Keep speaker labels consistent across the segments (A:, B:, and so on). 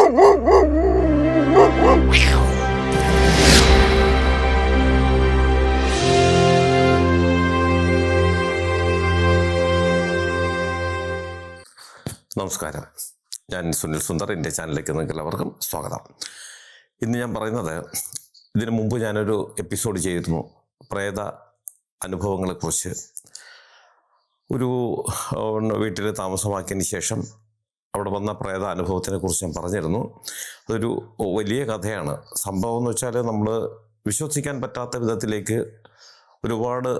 A: നമസ്കാരം, ഞാൻ സുനിൽ സുന്ദർ. എൻ്റെ ചാനലിലേക്ക് നിങ്ങൾക്ക് എല്ലാവർക്കും സ്വാഗതം. ഇന്ന് ഞാൻ പറയുന്നത്, ഇതിനു മുമ്പ് ഞാനൊരു എപ്പിസോഡ് ചെയ്തിരുന്നു പ്രേത അനുഭവങ്ങളെക്കുറിച്ച്. ഒരു വീട്ടിൽ താമസമാക്കിയതിന് ശേഷം അവിടെ വന്ന പ്രേത അനുഭവത്തിനെ കുറിച്ച് ഞാൻ പറഞ്ഞിരുന്നു. അതൊരു വലിയ കഥയാണ്. സംഭവം എന്ന് വെച്ചാൽ നമ്മൾ വിശ്വസിക്കാൻ പറ്റാത്ത വിധത്തിലേക്ക് ഒരുപാട്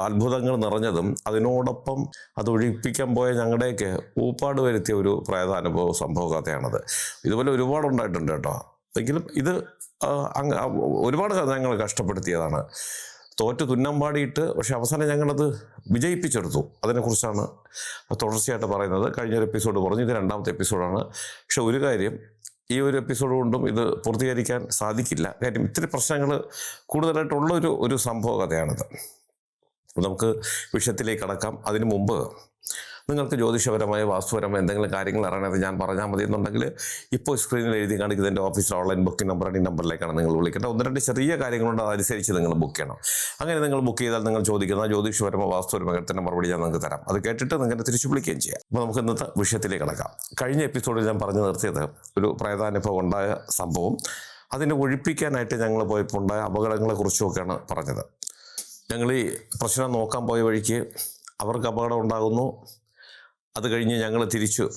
A: അത്ഭുതങ്ങൾ നിറഞ്ഞതും അതിനോടൊപ്പം അത് ഒഴിപ്പിക്കാൻ പോയ ഞങ്ങളുടെയൊക്കെ ഊപ്പാട് വരുത്തിയ ഒരു പ്രേതാനുഭവ സംഭവ കഥയാണത്. ഇതുപോലെ ഒരുപാട് ഉണ്ടായിട്ടുണ്ട് കേട്ടോ. എങ്കിലും ഇത് ഒരുപാട് കഥ ഞങ്ങൾ കഷ്ടപ്പെടുത്തിയതാണ്. തോറ്റ് തുന്നം പാടിയിട്ട്, പക്ഷെ അവസാനം ഞങ്ങളത് വിജയിപ്പിച്ചെടുത്തു. അതിനെക്കുറിച്ചാണ് തുടർച്ചയായിട്ട് പറയുന്നത്. കഴിഞ്ഞൊരു എപ്പിസോഡ് പറഞ്ഞു, ഇത് രണ്ടാമത്തെ എപ്പിസോഡാണ്. പക്ഷെ ഒരു കാര്യം, ഈ ഒരു എപ്പിസോഡ് കൊണ്ടും ഇത് പൂർത്തീകരിക്കാൻ സാധിക്കില്ല. കാര്യം ഇത്തിരി പ്രശ്നങ്ങൾ കൂടുതലായിട്ടുള്ള ഒരു സംഭവ കഥയാണിത്. നമുക്ക് വിഷയത്തിലേക്ക് കടക്കാം. അതിനു മുമ്പ് നിങ്ങൾക്ക് ജ്യോതിഷപരമായ വാസ്തുപരമായ എന്തെങ്കിലും കാര്യങ്ങൾ അറിയണത് ഞാൻ പറഞ്ഞാൽ മതി എന്നുണ്ടെങ്കിൽ ഇപ്പോൾ സ്ക്രീനിൽ എഴുതി കാണിക്കുന്ന എൻ്റെ ഓഫീസിലെ ഓൺലൈൻ ബുക്കിംഗ് നമ്പറാണ്. ഈ നമ്പറിലേക്കാണ് നിങ്ങൾ വിളിക്കേണ്ടത്. ഒന്ന് രണ്ട് ചെറിയ കാര്യങ്ങളുണ്ട്, അതനുസരിച്ച് നിങ്ങൾ ബുക്ക് ചെയ്യണം. അങ്ങനെ നിങ്ങൾ ബുക്ക് ചെയ്താൽ നിങ്ങൾ ചോദിക്കുന്ന ജ്യോതിഷപരമോ വാസ്തുപരമായ മറുപടി ഞാൻ നിങ്ങൾക്ക് തരാം. അത് കേട്ടിട്ട് നിങ്ങൾക്ക് തിരിച്ചു വിളിക്കുകയും ചെയ്യാം. അപ്പോൾ നമുക്ക് ഇന്നത്തെ വിഷയത്തിലേക്ക് കടക്കാം. കഴിഞ്ഞ എപ്പിസോഡിൽ ഞാൻ പറഞ്ഞു നിർത്തിയത് ഒരു പ്രേതാനുഭവം ഉണ്ടായ സംഭവം, അതിനെ ഒഴിപ്പിക്കാനായിട്ട് ഞങ്ങൾ പോയപ്പോൾ ഉണ്ടായ അപകടങ്ങളെക്കുറിച്ചുമൊക്കെയാണ് പറഞ്ഞത്. ഞങ്ങൾ ഈ പ്രശ്നം നോക്കാൻ പോയ വഴിക്ക് അവർക്ക് അപകടം ഉണ്ടാകുന്നു. അത് കഴിഞ്ഞ് ഞങ്ങൾ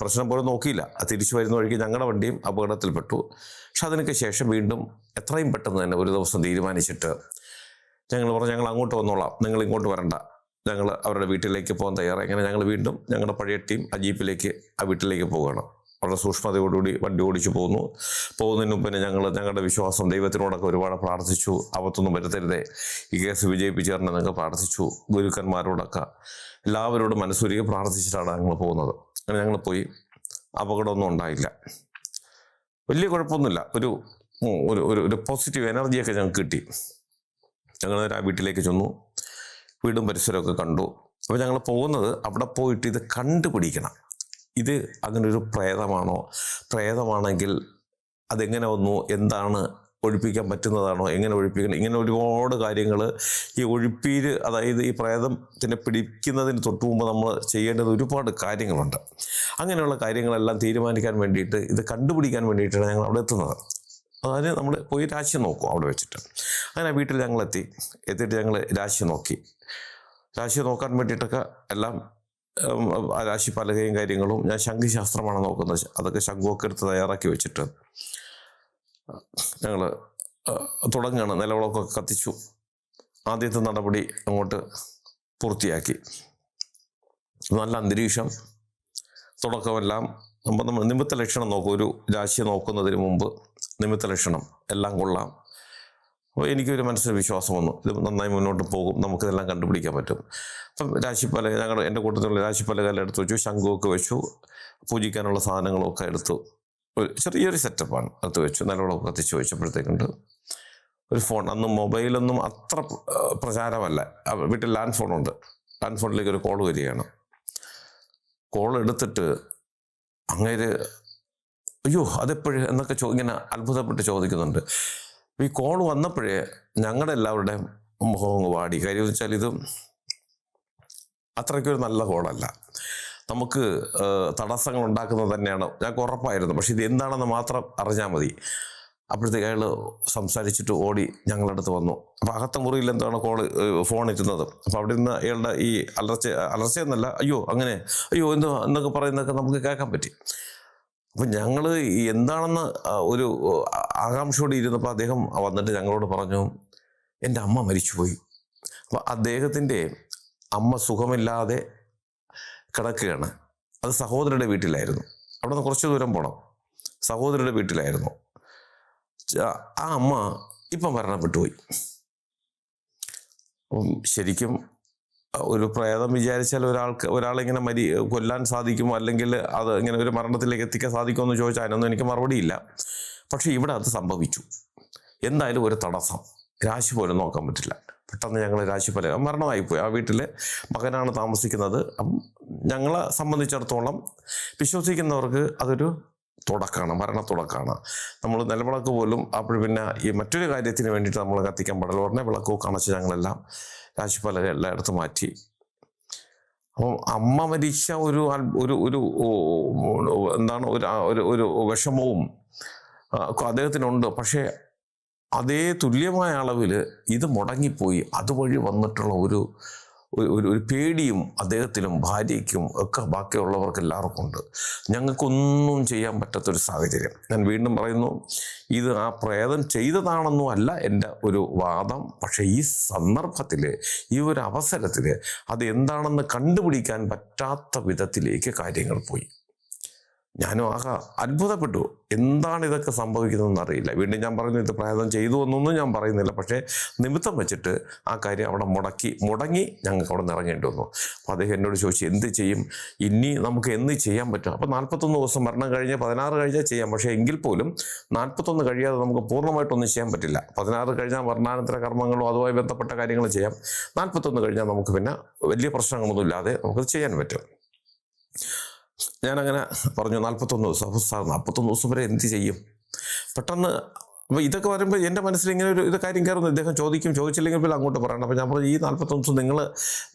A: പ്രശ്നം പോലും നോക്കിയില്ല. തിരിച്ചു വരുന്ന വഴിക്ക് ഞങ്ങളുടെ വണ്ടിയും അപകടത്തിൽപ്പെട്ടു. പക്ഷെ അതിനൊക്കെ ശേഷം വീണ്ടും എത്രയും പെട്ടെന്ന് തന്നെ ഒരു ദിവസം തീരുമാനിച്ചിട്ട് ഞങ്ങൾ പറഞ്ഞു, ഞങ്ങൾ അങ്ങോട്ട് വന്നോളാം, നിങ്ങൾ ഇങ്ങോട്ട് വരണ്ട, ഞങ്ങൾ അവരുടെ വീട്ടിലേക്ക് പോകാൻ തയ്യാറായി. അങ്ങനെ ഞങ്ങൾ വീണ്ടും ഞങ്ങളുടെ പഴയ ടീം ആ ജീപ്പിലേക്ക് ആ വീട്ടിലേക്ക് പോവുകയാണ്. വളരെ സൂക്ഷ്മതയോടുകൂടി വണ്ടി ഓടിച്ചു പോകുന്നതിന് മുമ്പേ ഞങ്ങളുടെ വിശ്വാസം ദൈവത്തിനോടൊക്കെ ഒരുപാട് പ്രാർത്ഥിച്ചു. ആപത്തൊന്നും വരുത്തരുതേ, ഈ കേസ് വിജയിപ്പിച്ചു തരണം എന്നൊക്കെ പ്രാർത്ഥിച്ചു. ഗുരുക്കന്മാരോടൊക്കെ എല്ലാവരോടും മനസ്സുരുകി പ്രാർത്ഥിച്ചിട്ടാണ് ഞങ്ങൾ പോകുന്നത്. അങ്ങനെ ഞങ്ങൾ പോയി. അപകടമൊന്നും ഉണ്ടായില്ല, വലിയ കുഴപ്പമൊന്നുമില്ല. ഒരു പോസിറ്റീവ് എനർജിയൊക്കെ ഞങ്ങൾക്ക് കിട്ടി. ഞങ്ങൾ ആ വീട്ടിലേക്ക് ചെന്നു, വീടും പരിസരമൊക്കെ കണ്ടു. അപ്പോൾ ഞങ്ങൾ പോകുന്നത് അവിടെ പോയിട്ട് ഇത് കണ്ടുപിടിക്കണം. ഇത് അങ്ങനൊരു പ്രേതമാണോ, പ്രേതമാണെങ്കിൽ അതെങ്ങനെ വന്നു, എന്താണ്, ഒഴിപ്പിക്കാൻ പറ്റുന്നതാണോ, എങ്ങനെ ഒഴിപ്പിക്കണം, ഇങ്ങനെ ഒരുപാട് കാര്യങ്ങൾ ഈ ഒഴിപ്പീര്, അതായത് ഈ പ്രേതത്തിനെ പിടിക്കുന്നതിന് തൊട്ട് മുമ്പ് നമ്മൾ ചെയ്യേണ്ടത് ഒരുപാട് കാര്യങ്ങളുണ്ട്. അങ്ങനെയുള്ള കാര്യങ്ങളെല്ലാം തീരുമാനിക്കാൻ വേണ്ടിയിട്ട്, ഇത് കണ്ടുപിടിക്കാൻ വേണ്ടിയിട്ടാണ് ഞങ്ങൾ അവിടെ എത്തുന്നത്. അതിന് നമ്മൾ പോയി രാശി നോക്കും അവിടെ വെച്ചിട്ട്. അങ്ങനെ വീട്ടിൽ എത്തിയിട്ട് ഞങ്ങൾ രാശി നോക്കി. രാശി നോക്കാൻ വേണ്ടിയിട്ടൊക്കെ എല്ലാം രാശി പലകയും കാര്യങ്ങളും, ഞാൻ ശംഖുശാസ്ത്രമാണ് നോക്കുന്നത്, അതൊക്കെ ശംഖുവൊക്കെ എടുത്ത് തയ്യാറാക്കി വെച്ചിട്ട് ഞങ്ങൾ തുടങ്ങുകയാണ്. നിലവിളക്കൊക്കെ കത്തിച്ചു. ആദ്യത്തെ നടപടി അങ്ങോട്ട് പൂർത്തിയാക്കി. നല്ല അന്തരീക്ഷം, തുടക്കമെല്ലാം നമ്മൾ നിമിത്ത ലക്ഷണം നോക്കും. ഒരു രാശിയെ നോക്കുന്നതിന് മുമ്പ് നിമിത്ത ലക്ഷണം എല്ലാം കൊള്ളാം. അപ്പോൾ എനിക്കൊരു മനസ്സിൽ വിശ്വാസം വന്നു, ഇത് നന്നായി മുന്നോട്ട് പോകും, നമുക്കിതെല്ലാം കണ്ടുപിടിക്കാൻ പറ്റും. അപ്പം രാശിപ്പലക, എൻ്റെ കൂട്ടത്തിലുള്ള രാശിപ്പലകെല്ലാം എടുത്ത് വെച്ചു, ശംഖുവൊക്കെ വെച്ചു, പൂജിക്കാനുള്ള സാധനങ്ങളൊക്കെ എടുത്തു. ഒരു ചെറിയൊരു സെറ്റപ്പാണ് എടുത്ത് വെച്ചു. നിലവിളക്ക് കത്തിച്ച് വെച്ചപ്പോഴത്തേക്കുണ്ട് ഒരു ഫോൺ. അന്ന് മൊബൈലൊന്നും അത്ര പ്രചാരമല്ല. വീട്ടിൽ ലാൻഡ് ഫോണുണ്ട്. ലാൻഡ് ഫോണിലേക്ക് ഒരു കോൾ വരികയാണ്. കോൾ എടുത്തിട്ട് അങ്ങേര് അയ്യോ അതെപ്പോഴും എന്നൊക്കെ ഇങ്ങനെ അത്ഭുതപ്പെട്ട് ചോദിക്കുന്നുണ്ട്. ഈ കോൾ വന്നപ്പോഴേ ഞങ്ങളുടെ എല്ലാവരുടെയും മുഖം വാടി. കാര്യം എന്ന് വെച്ചാൽ ഇത് അത്രയ്ക്കൊരു നല്ല കോളല്ല, നമുക്ക് തടസ്സങ്ങൾ ഉണ്ടാക്കുന്നത് തന്നെയാണ്, ഞങ്ങൾക്ക് ഉറപ്പായിരുന്നു. പക്ഷെ ഇത് എന്താണെന്ന് മാത്രം അറിഞ്ഞാൽ മതി. അപ്പോഴത്തേക്ക് അയാൾ സംസാരിച്ചിട്ട് ഓടി ഞങ്ങളുടെ അടുത്ത് വന്നു. അപ്പോൾ അകത്ത മുറിയിൽ എന്താണ് ഫോൺ ഇരുന്നത്. അപ്പോൾ അവിടെ നിന്ന് അയാളുടെ ഈ അലർച്ചയെന്നല്ല, അയ്യോ എന്നൊക്കെ പറയുന്നതൊക്കെ നമുക്ക് കേൾക്കാൻ പറ്റി. അപ്പം ഞങ്ങൾ എന്താണെന്ന് ഒരു ആകാംക്ഷയോടെ ഇരുന്നപ്പോൾ അദ്ദേഹം വന്നിട്ട് ഞങ്ങളോട് പറഞ്ഞു, എൻ്റെ അമ്മ മരിച്ചുപോയി. അപ്പോൾ അദ്ദേഹത്തിൻ്റെ അമ്മ സുഖമില്ലാതെ കിടക്കുകയാണ്. അത് സഹോദരിയുടെ വീട്ടിലായിരുന്നു. അവിടെ നിന്ന് കുറച്ച് ദൂരം പോകണം. സഹോദരിയുടെ വീട്ടിലായിരുന്നു. ആ അമ്മ ഇപ്പം മരണപ്പെട്ടു പോയി. അപ്പം ശരിക്കും ഒരു പ്രേതം വിചാരിച്ചാൽ ഒരാളിങ്ങനെ കൊല്ലാൻ സാധിക്കുമോ, അല്ലെങ്കിൽ അത് ഇങ്ങനെ ഒരു മരണത്തിലേക്ക് എത്തിക്കാൻ സാധിക്കുമോ എന്ന് ചോദിച്ചാൽ അതിനൊന്നും എനിക്ക് മറുപടിയില്ല. പക്ഷെ ഇവിടെ അത് സംഭവിച്ചു. എന്തായാലും ഒരു തടസ്സം, രാശി പോലും നോക്കാൻ പറ്റില്ല. പെട്ടെന്ന് ഞങ്ങൾ രാശിഫല മരണമായിപ്പോയി. ആ വീട്ടിലെ മകനാണ് താമസിക്കുന്നത്. അപ്പം ഞങ്ങളെ സംബന്ധിച്ചിടത്തോളം വിശ്വസിക്കുന്നവർക്ക് അതൊരു തുടക്കമാണ്, മരണത്തുടക്കമാണ്. നമ്മൾ നിലവിളക്ക് പോലും അപ്പോൾ പിന്നെ ഈ മറ്റൊരു കാര്യത്തിന് വേണ്ടിയിട്ട് നമ്മൾ കത്തിക്കാൻ പാടില്ല. ഉടനെ വിളക്കൊക്കെ അണച്ച് ഞങ്ങളെല്ലാം രാശിഫലം എല്ലായിടത്തും മാറ്റി. അപ്പം അമ്മ മരിച്ച ഒരു ഒരു എന്താണ് ഒരു വിഷമവും അദ്ദേഹത്തിനുണ്ട്. പക്ഷേ അതേ തുല്യമായ അളവിൽ ഇത് മുടങ്ങിപ്പോയി. അതുവഴി വന്നിട്ടുള്ള ഒരു പേടിയും അദ്ദേഹത്തിനും ഭാര്യയ്ക്കും ഒക്കെ ബാക്കിയുള്ളവർക്ക് എല്ലാവർക്കും ഉണ്ട്. ഞങ്ങൾക്കൊന്നും ചെയ്യാൻ പറ്റാത്തൊരു സാഹചര്യം. ഞാൻ വീണ്ടും പറയുന്നു, ഇത് ആ പ്രേതം ചെയ്തതാണെന്നും അല്ല എൻ്റെ ഒരു വാദം. പക്ഷേ ഈ സന്ദർഭത്തിൽ, ഈ ഒരു അവസരത്തിൽ അത് എന്താണെന്ന് കണ്ടുപിടിക്കാൻ പറ്റാത്ത വിധത്തിലേക്ക് കാര്യങ്ങൾ പോയി. ഞാനും അത്ഭുതപ്പെട്ടു. എന്താണ് ഇതൊക്കെ സംഭവിക്കുന്നതെന്ന് അറിയില്ല. വീണ്ടും ഞാൻ പറയുന്നു, ഇത് പ്രേതം ചെയ്തു എന്നൊന്നും ഞാൻ പറയുന്നില്ല. പക്ഷേ നിമിത്തം വെച്ചിട്ട് ആ കാര്യം അവിടെ മുടങ്ങി ഞങ്ങൾക്ക് അവിടെ നിന്ന് ഇറങ്ങേണ്ടി വന്നു. അപ്പോൾ അദ്ദേഹം എന്നോട് ചോദിച്ചു, എന്ത് ചെയ്യും, ഇനി നമുക്ക് എന്ന് ചെയ്യാൻ പറ്റും? അപ്പോൾ 41 ദിവസം മരണം കഴിഞ്ഞ് 16 കഴിഞ്ഞാൽ ചെയ്യാം. പക്ഷേ എങ്കിൽ പോലും 41 കഴിയാതെ നമുക്ക് പൂർണ്ണമായിട്ടൊന്നും ചെയ്യാൻ പറ്റില്ല. 16 കഴിഞ്ഞാൽ മരണാനന്തര കർമ്മങ്ങളോ അതുമായി ബന്ധപ്പെട്ട കാര്യങ്ങൾ ചെയ്യാം. 41 കഴിഞ്ഞാൽ നമുക്ക് പിന്നെ വലിയ പ്രശ്നങ്ങളൊന്നും ഇല്ലാതെ നമുക്കത് ചെയ്യാൻ പറ്റും. ഞാനങ്ങനെ പറഞ്ഞു, 41 ദിവസം. അപ്പോൾ സാർ 41 ദിവസം വരെ എന്ത് ചെയ്യും? പെട്ടെന്ന് അപ്പോൾ ഇതൊക്കെ വരുമ്പോൾ എൻ്റെ മനസ്സിൽ ഇങ്ങനെ ഇത് കാര്യം കയറുന്നു. ഇദ്ദേഹം ചോദിച്ചില്ലെങ്കിൽ പോലും അങ്ങോട്ട് പറയണം. അപ്പോൾ ഞാൻ പറഞ്ഞു, ഈ 41 ദിവസം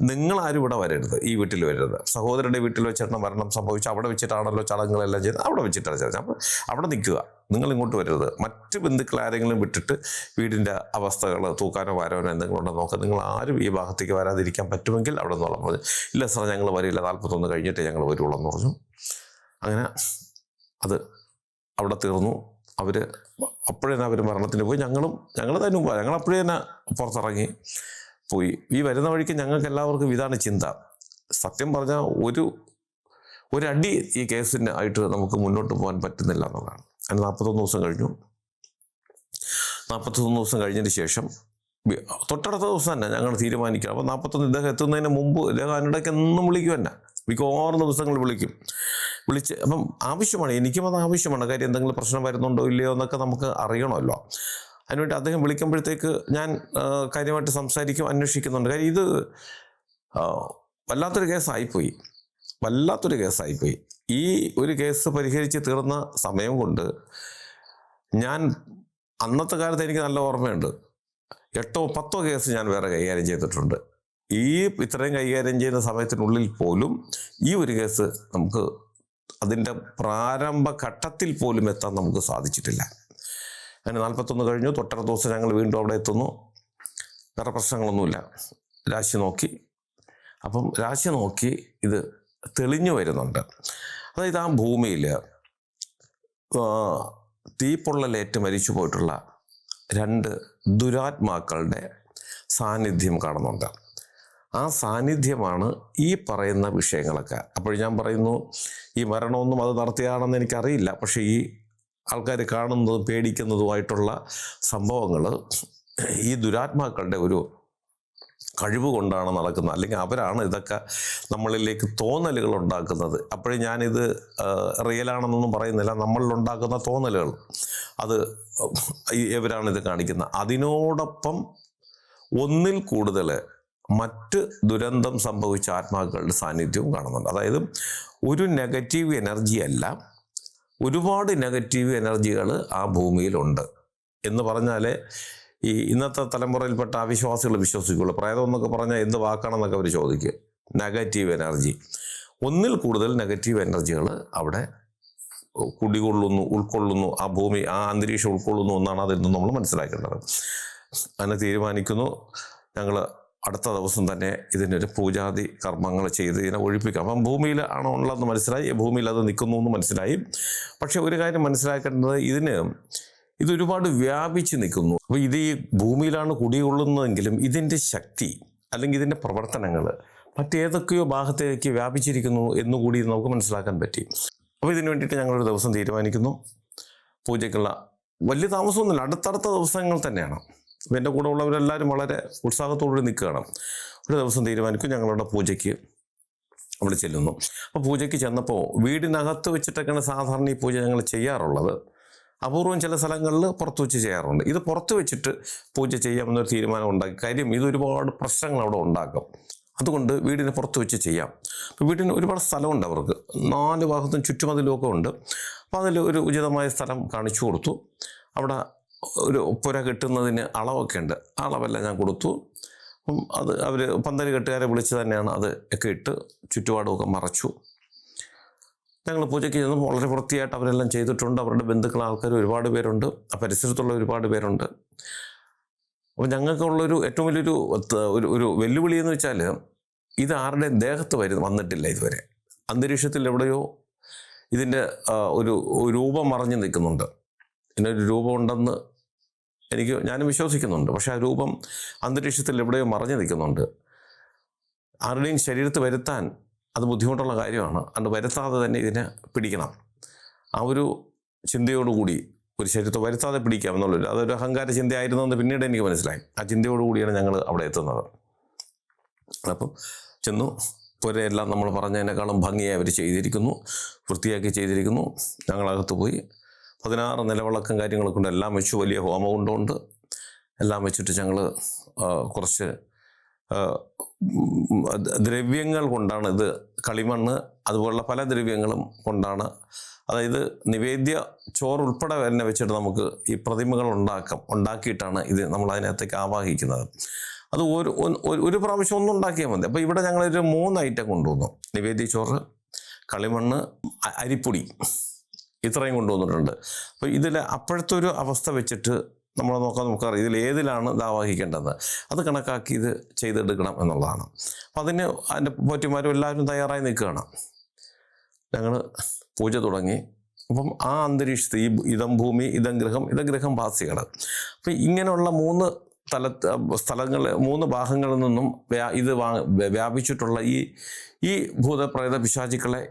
A: നിങ്ങളാരും ഇവിടെ വരരുത്, ഈ വീട്ടിൽ വരരുത്. സഹോദരൻ്റെ വീട്ടിൽ വെച്ചിട്ട് മരണം സംഭവിച്ചു, അവിടെ വെച്ചിട്ടാണല്ലോ ചടങ്ങുകളെല്ലാം ചെയ്ത്, അവിടെ വെച്ചിട്ടാണ് ചെയ്തത്. അപ്പോൾ അവിടെ നിൽക്കുക, നിങ്ങൾ ഇങ്ങോട്ട് വരരുത്. മറ്റ് ബന്ധുക്കൾ ആരെങ്കിലും വിട്ടിട്ട് വീടിൻ്റെ അവസ്ഥകൾ തൂക്കാനോ വാരാനോ എന്തെങ്കിലും ഉണ്ടോ നോക്കുക. നിങ്ങൾ ആരും ഈ ഭാഗത്തേക്ക് വരാതിരിക്കാൻ പറ്റുമെങ്കിൽ അവിടെ നിന്ന് പറഞ്ഞു. ഇല്ല സാർ, ഞങ്ങൾ വരില്ല, 41 കഴിഞ്ഞിട്ട് ഞങ്ങൾ വരുള്ളൂ എന്ന് പറഞ്ഞു. അങ്ങനെ അത് അവിടെ തീർന്നു. അപ്പോഴേ തന്നെ അവർ മരണത്തിന് പോയി. ഞങ്ങൾ തന്നെ മുമ്പ് ഞങ്ങളപ്പോഴേ തന്നെ പുറത്തിറങ്ങി പോയി. ഈ വരുന്ന വഴിക്ക് ഞങ്ങൾക്ക് എല്ലാവർക്കും ഇതാണ് ചിന്ത. സത്യം പറഞ്ഞാൽ ഒരടി ഈ കേസിന് ആയിട്ട് നമുക്ക് മുന്നോട്ട് പോകാൻ പറ്റുന്നില്ല എന്നുള്ളതാണ്. അതിന് 41 ദിവസം കഴിഞ്ഞു. 41 ദിവസം കഴിഞ്ഞതിന് ശേഷം തൊട്ടടുത്ത ദിവസം തന്നെ ഞങ്ങൾ തീരുമാനിക്കണം. അപ്പോൾ 41 ഇദ്ദേഹം എത്തുന്നതിന് മുമ്പ് ഇദ്ദേഹം അതിനിടയ്ക്ക് എന്നും വിളിക്കും തന്നെ, മിക്കവാറും ദിവസങ്ങൾ വിളിച്ച് അപ്പം ആവശ്യമാണ്, എനിക്കും അത് ആവശ്യമാണ്. കാര്യം എന്തെങ്കിലും പ്രശ്നം വരുന്നുണ്ടോ ഇല്ലയോ എന്നൊക്കെ നമുക്ക് അറിയണമല്ലോ. അതിനുവേണ്ടി അദ്ദേഹം വിളിക്കുമ്പോഴത്തേക്ക് ഞാൻ കാര്യമായിട്ട് സംസാരിക്കും, അന്വേഷിക്കുന്നുണ്ട്. കാര്യം ഇത് വല്ലാത്തൊരു കേസായിപ്പോയി. ഈ ഒരു കേസ് പരിഹരിച്ച് തീർന്ന സമയം കൊണ്ട് ഞാൻ അന്നത്തെ കാലത്ത് എനിക്ക് നല്ല ഓർമ്മയുണ്ട്. 8 or 10 കേസ് ഞാൻ വേറെ കൈകാര്യം ചെയ്തിട്ടുണ്ട്. ഇത്രയും കൈകാര്യം ചെയ്യുന്ന സമയത്തിനുള്ളിൽ പോലും ഈ ഒരു കേസ് നമുക്ക് അതിൻ്റെ പ്രാരംഭ ഘട്ടത്തിൽ പോലും എത്താൻ നമുക്ക് സാധിച്ചിട്ടില്ല. അങ്ങനെ 41 കഴിഞ്ഞു. തൊട്ടടുത്ത ദിവസം ഞങ്ങൾ വീണ്ടും അവിടെ എത്തുന്നു. വേറെ പ്രശ്നങ്ങളൊന്നുമില്ല. രാശി നോക്കി ഇത് തെളിഞ്ഞു വരുന്നുണ്ട്. അതായത് ആ ഭൂമിയിൽ തീപ്പൊള്ളലേറ്റ് മരിച്ചു പോയിട്ടുള്ള 2 ദുരാത്മാക്കളുടെ സാന്നിധ്യം കാണുന്നുണ്ട്. ആ സാന്നിധ്യമാണ് ഈ പറയുന്ന വിഷയങ്ങളൊക്കെ. അപ്പോൾ ഞാൻ പറയുന്നു, ഈ മരണമൊന്നും അത് നടത്തിയാണെന്ന് എനിക്കറിയില്ല. പക്ഷേ ഈ ആൾക്കാർ കാണുന്നതും പേടിക്കുന്നതുമായിട്ടുള്ള സംഭവങ്ങൾ ഈ ദുരാത്മാക്കളുടെ ഒരു കഴിവ് കൊണ്ടാണ് നടക്കുന്നത്. അല്ലെങ്കിൽ അവരാണ് ഇതൊക്കെ നമ്മളിലേക്ക് തോന്നലുകൾ ഉണ്ടാക്കുന്നത്. അപ്പോഴും ഞാനിത് റിയലാണെന്നൊന്നും പറയുന്നില്ല. നമ്മളിലുണ്ടാക്കുന്ന തോന്നലുകൾ അത് ഇവരാണിത് കാണിക്കുന്നത്. അതിനോടൊപ്പം ഒന്നിൽ കൂടുതൽ മറ്റ് ദുരന്തം സംഭവിച്ച ആത്മാക്കളുടെ സാന്നിധ്യവും കാണുന്നുണ്ട്. അതായത് ഒരു നെഗറ്റീവ് എനർജി അല്ല, ഒരുപാട് നെഗറ്റീവ് എനർജികൾ ആ ഭൂമിയിലുണ്ട് എന്ന് പറഞ്ഞാൽ ഈ ഇന്നത്തെ തലമുറയിൽപ്പെട്ട അവിശ്വാസികൾ വിശ്വസിക്കുള്ളൂ. പ്രേതം എന്നൊക്കെ പറഞ്ഞാൽ എന്ത് വാക്കാണെന്നൊക്കെ അവർ ചോദിക്കുക. നെഗറ്റീവ് എനർജി, ഒന്നിൽ കൂടുതൽ നെഗറ്റീവ് എനർജികൾ അവിടെ ഉൾക്കൊള്ളുന്നു. ആ ഭൂമി, ആ അന്തരീക്ഷം ഉൾക്കൊള്ളുന്നു എന്നാണ് അതിൽ നിന്ന് നമ്മൾ മനസ്സിലാക്കേണ്ടത്. അങ്ങനെ തീരുമാനിക്കുന്നു. ഞങ്ങൾ അടുത്ത ദിവസം തന്നെ ഇതിനൊരു പൂജാതി കർമ്മങ്ങൾ ചെയ്ത് ഇതിനെ ഒഴിപ്പിക്കാം. അപ്പം ഭൂമിയിൽ ആണോ ഉള്ളതെന്ന് മനസ്സിലായി, ഭൂമിയിൽ അത് നിൽക്കുന്നു എന്ന് മനസ്സിലായി. പക്ഷെ ഒരു കാര്യം മനസ്സിലാക്കേണ്ടത്, ഇതൊരുപാട് വ്യാപിച്ച് നിൽക്കുന്നു. അപ്പോൾ ഇത് ഈ ഭൂമിയിലാണ് കുടികൊള്ളുന്നതെങ്കിലും ഇതിൻ്റെ ശക്തി അല്ലെങ്കിൽ ഇതിൻ്റെ പ്രവർത്തനങ്ങൾ മറ്റേതൊക്കെയോ ഭാഗത്തേക്ക് വ്യാപിച്ചിരിക്കുന്നു എന്നുകൂടി നമുക്ക് മനസ്സിലാക്കാൻ പറ്റി. അപ്പോൾ ഇതിനു വേണ്ടിയിട്ട് ഞങ്ങളൊരു ദിവസം തീരുമാനിക്കുന്നു. പൂജയ്ക്കുള്ള വലിയ താമസമൊന്നുമില്ല, അടുത്തടുത്ത ദിവസങ്ങൾ തന്നെയാണ്. അപ്പോൾ എൻ്റെ കൂടെ ഉള്ളവരെല്ലാവരും വളരെ ഉത്സാഹത്തോടുകൂടി നിൽക്കുകയാണ്. ഒരു ദിവസം തീരുമാനിക്കും, ഞങ്ങളുടെ പൂജയ്ക്ക് അവിടെ ചെല്ലുന്നു. അപ്പോൾ പൂജയ്ക്ക് ചെന്നപ്പോൾ വീടിനകത്ത് വെച്ചിട്ടൊക്കെയാണ് സാധാരണ ഈ പൂജ ഞങ്ങൾ ചെയ്യാറുള്ളത്. അപൂർവം ചില സ്ഥലങ്ങളിൽ പുറത്ത് വെച്ച് ചെയ്യാറുണ്ട്. ഇത് പുറത്ത് വെച്ചിട്ട് പൂജ ചെയ്യാമെന്നൊരു തീരുമാനം ഉണ്ടാക്കി. കാര്യം ഇതൊരുപാട് പ്രശ്നങ്ങൾ അവിടെ ഉണ്ടാക്കും. അതുകൊണ്ട് വീടിന് പുറത്ത് വെച്ച് ചെയ്യാം. അപ്പോൾ വീടിന് ഒരുപാട് സ്ഥലമുണ്ട് അവർക്ക്, 4 ഭാഗത്തും ചുറ്റുമതിലുമൊക്കെ ഉണ്ട്. അപ്പോൾ അതിൽ ഒരു ഉചിതമായ സ്ഥലം കാണിച്ചു കൊടുത്തു. അവിടെ ഒരു പുര കെട്ടുന്നതിന് അളവൊക്കെ ഉണ്ട്. ആ അളവെല്ലാം ഞാൻ കൊടുത്തു. അപ്പം അത് അവർ പന്തൽ കെട്ടുകാരെ വിളിച്ച് തന്നെയാണ് അത് ഒക്കെ ഇട്ട് ചുറ്റുപാടുമൊക്കെ മറച്ചു. ഞങ്ങൾ പൂജയ്ക്ക് ചെന്നപ്പോൾ വളരെ വൃത്തിയായിട്ട് അവരെല്ലാം ചെയ്തിട്ടുണ്ട്. അവരുടെ ബന്ധുക്കൾ ആൾക്കാർ ഒരുപാട് പേരുണ്ട്, ആ പരിസരത്തുള്ള ഒരുപാട് പേരുണ്ട്. അപ്പോൾ ഞങ്ങൾക്കുള്ളൊരു ഏറ്റവും വലിയൊരു ഒരു വെല്ലുവിളി എന്ന് വെച്ചാൽ ഇത് ആരുടെയും ദേഹത്ത് വന്നിട്ടില്ല ഇതുവരെ. അന്തരീക്ഷത്തിൽ എവിടെയോ ഇതിൻ്റെ ഒരു രൂപം മറഞ്ഞു നിൽക്കുന്നുണ്ട്. ഇതിനൊരു രൂപമുണ്ടെന്ന് ഞാനും വിശ്വസിക്കുന്നുണ്ട്. പക്ഷേ ആ രൂപം അന്തരീക്ഷത്തിൽ എവിടെയോ മറഞ്ഞു നിൽക്കുന്നുണ്ട്. ആരുടെയും ശരീരത്ത് വരുത്താൻ അത് ബുദ്ധിമുട്ടുള്ള കാര്യമാണ്. അത് വരുത്താതെ തന്നെ ഇതിനെ പിടിക്കണം. ആ ഒരു ചിന്തയോടുകൂടി ഒരു ശരീരത്തെ വരുത്താതെ പിടിക്കാം എന്നുള്ളൊരു അതൊരു അഹങ്കാര ചിന്തയായിരുന്നു എന്ന് പിന്നീട് എനിക്ക് മനസ്സിലായി. ആ ചിന്തയോടുകൂടിയാണ് ഞങ്ങൾ അവിടെ എത്തുന്നത്. അപ്പം ചെന്നു. പുരയെല്ലാം നമ്മൾ പറഞ്ഞതിനേക്കാളും ഭംഗിയായി അവർ ചെയ്തിരിക്കുന്നു, വൃത്തിയാക്കി ചെയ്തിരിക്കുന്നു. ഞങ്ങളകത്ത് പോയി 16 നിലവിളക്കും കാര്യങ്ങളൊക്കെ കൊണ്ട് എല്ലാം വെച്ചു. വലിയ ഹോമകുണ്ടമുണ്ട്. എല്ലാം വെച്ചിട്ട് ഞങ്ങൾ കുറച്ച് ദ്രവ്യങ്ങൾ കൊണ്ടാണ് ഇത്, കളിമണ്ണ് അതുപോലുള്ള പല ദ്രവ്യങ്ങളും കൊണ്ടാണ്, അതായത് നിവേദ്യ ചോറ് ഉൾപ്പെടെ തന്നെ വെച്ചിട്ട് നമുക്ക് ഈ പ്രതിമകൾ ഉണ്ടാക്കിയിട്ടാണ് ഇത് നമ്മൾ അതിനകത്തേക്ക് ആവാഹിക്കുന്നത്. അത് ഒരു പ്രാവശ്യം ഒന്നും ഉണ്ടാക്കിയാൽ മതി. അപ്പോൾ ഇവിടെ ഞങ്ങളൊരു 3 ഐറ്റം കൊണ്ടുവന്നു. നിവേദ്യ ചോറ്, കളിമണ്ണ്, അരിപ്പൊടി, ഇത്രയും കൊണ്ടുവന്നിട്ടുണ്ട്. അപ്പോൾ ഇതിൽ അപ്പോഴത്തെ ഒരു അവസ്ഥ വെച്ചിട്ട് നമ്മൾ നമുക്കറിയാം ഇതിൽ ഏതിലാണ് ഇത് ആവാഹിക്കേണ്ടത്. അത് കണക്കാക്കി ഇത് ചെയ്തെടുക്കണം എന്നുള്ളതാണ്. അപ്പം അതിൻ്റെ പോറ്റിമാരും എല്ലാവരും തയ്യാറായി നിൽക്കുകയാണ്. ഞങ്ങൾ പൂജ തുടങ്ങി. അപ്പം ആ അന്തരീക്ഷത്തിൽ ഇതം ഭൂമി, ഇതം ഗൃഹം വാസികൾ. അപ്പം ഇങ്ങനെയുള്ള 3 സ്ഥലങ്ങൾ 3 ഭാഗങ്ങളിൽ നിന്നും ഇത് വ്യാപിച്ചിട്ടുള്ള ഈ ഭൂതപ്രേത പിശാചുക്കളെ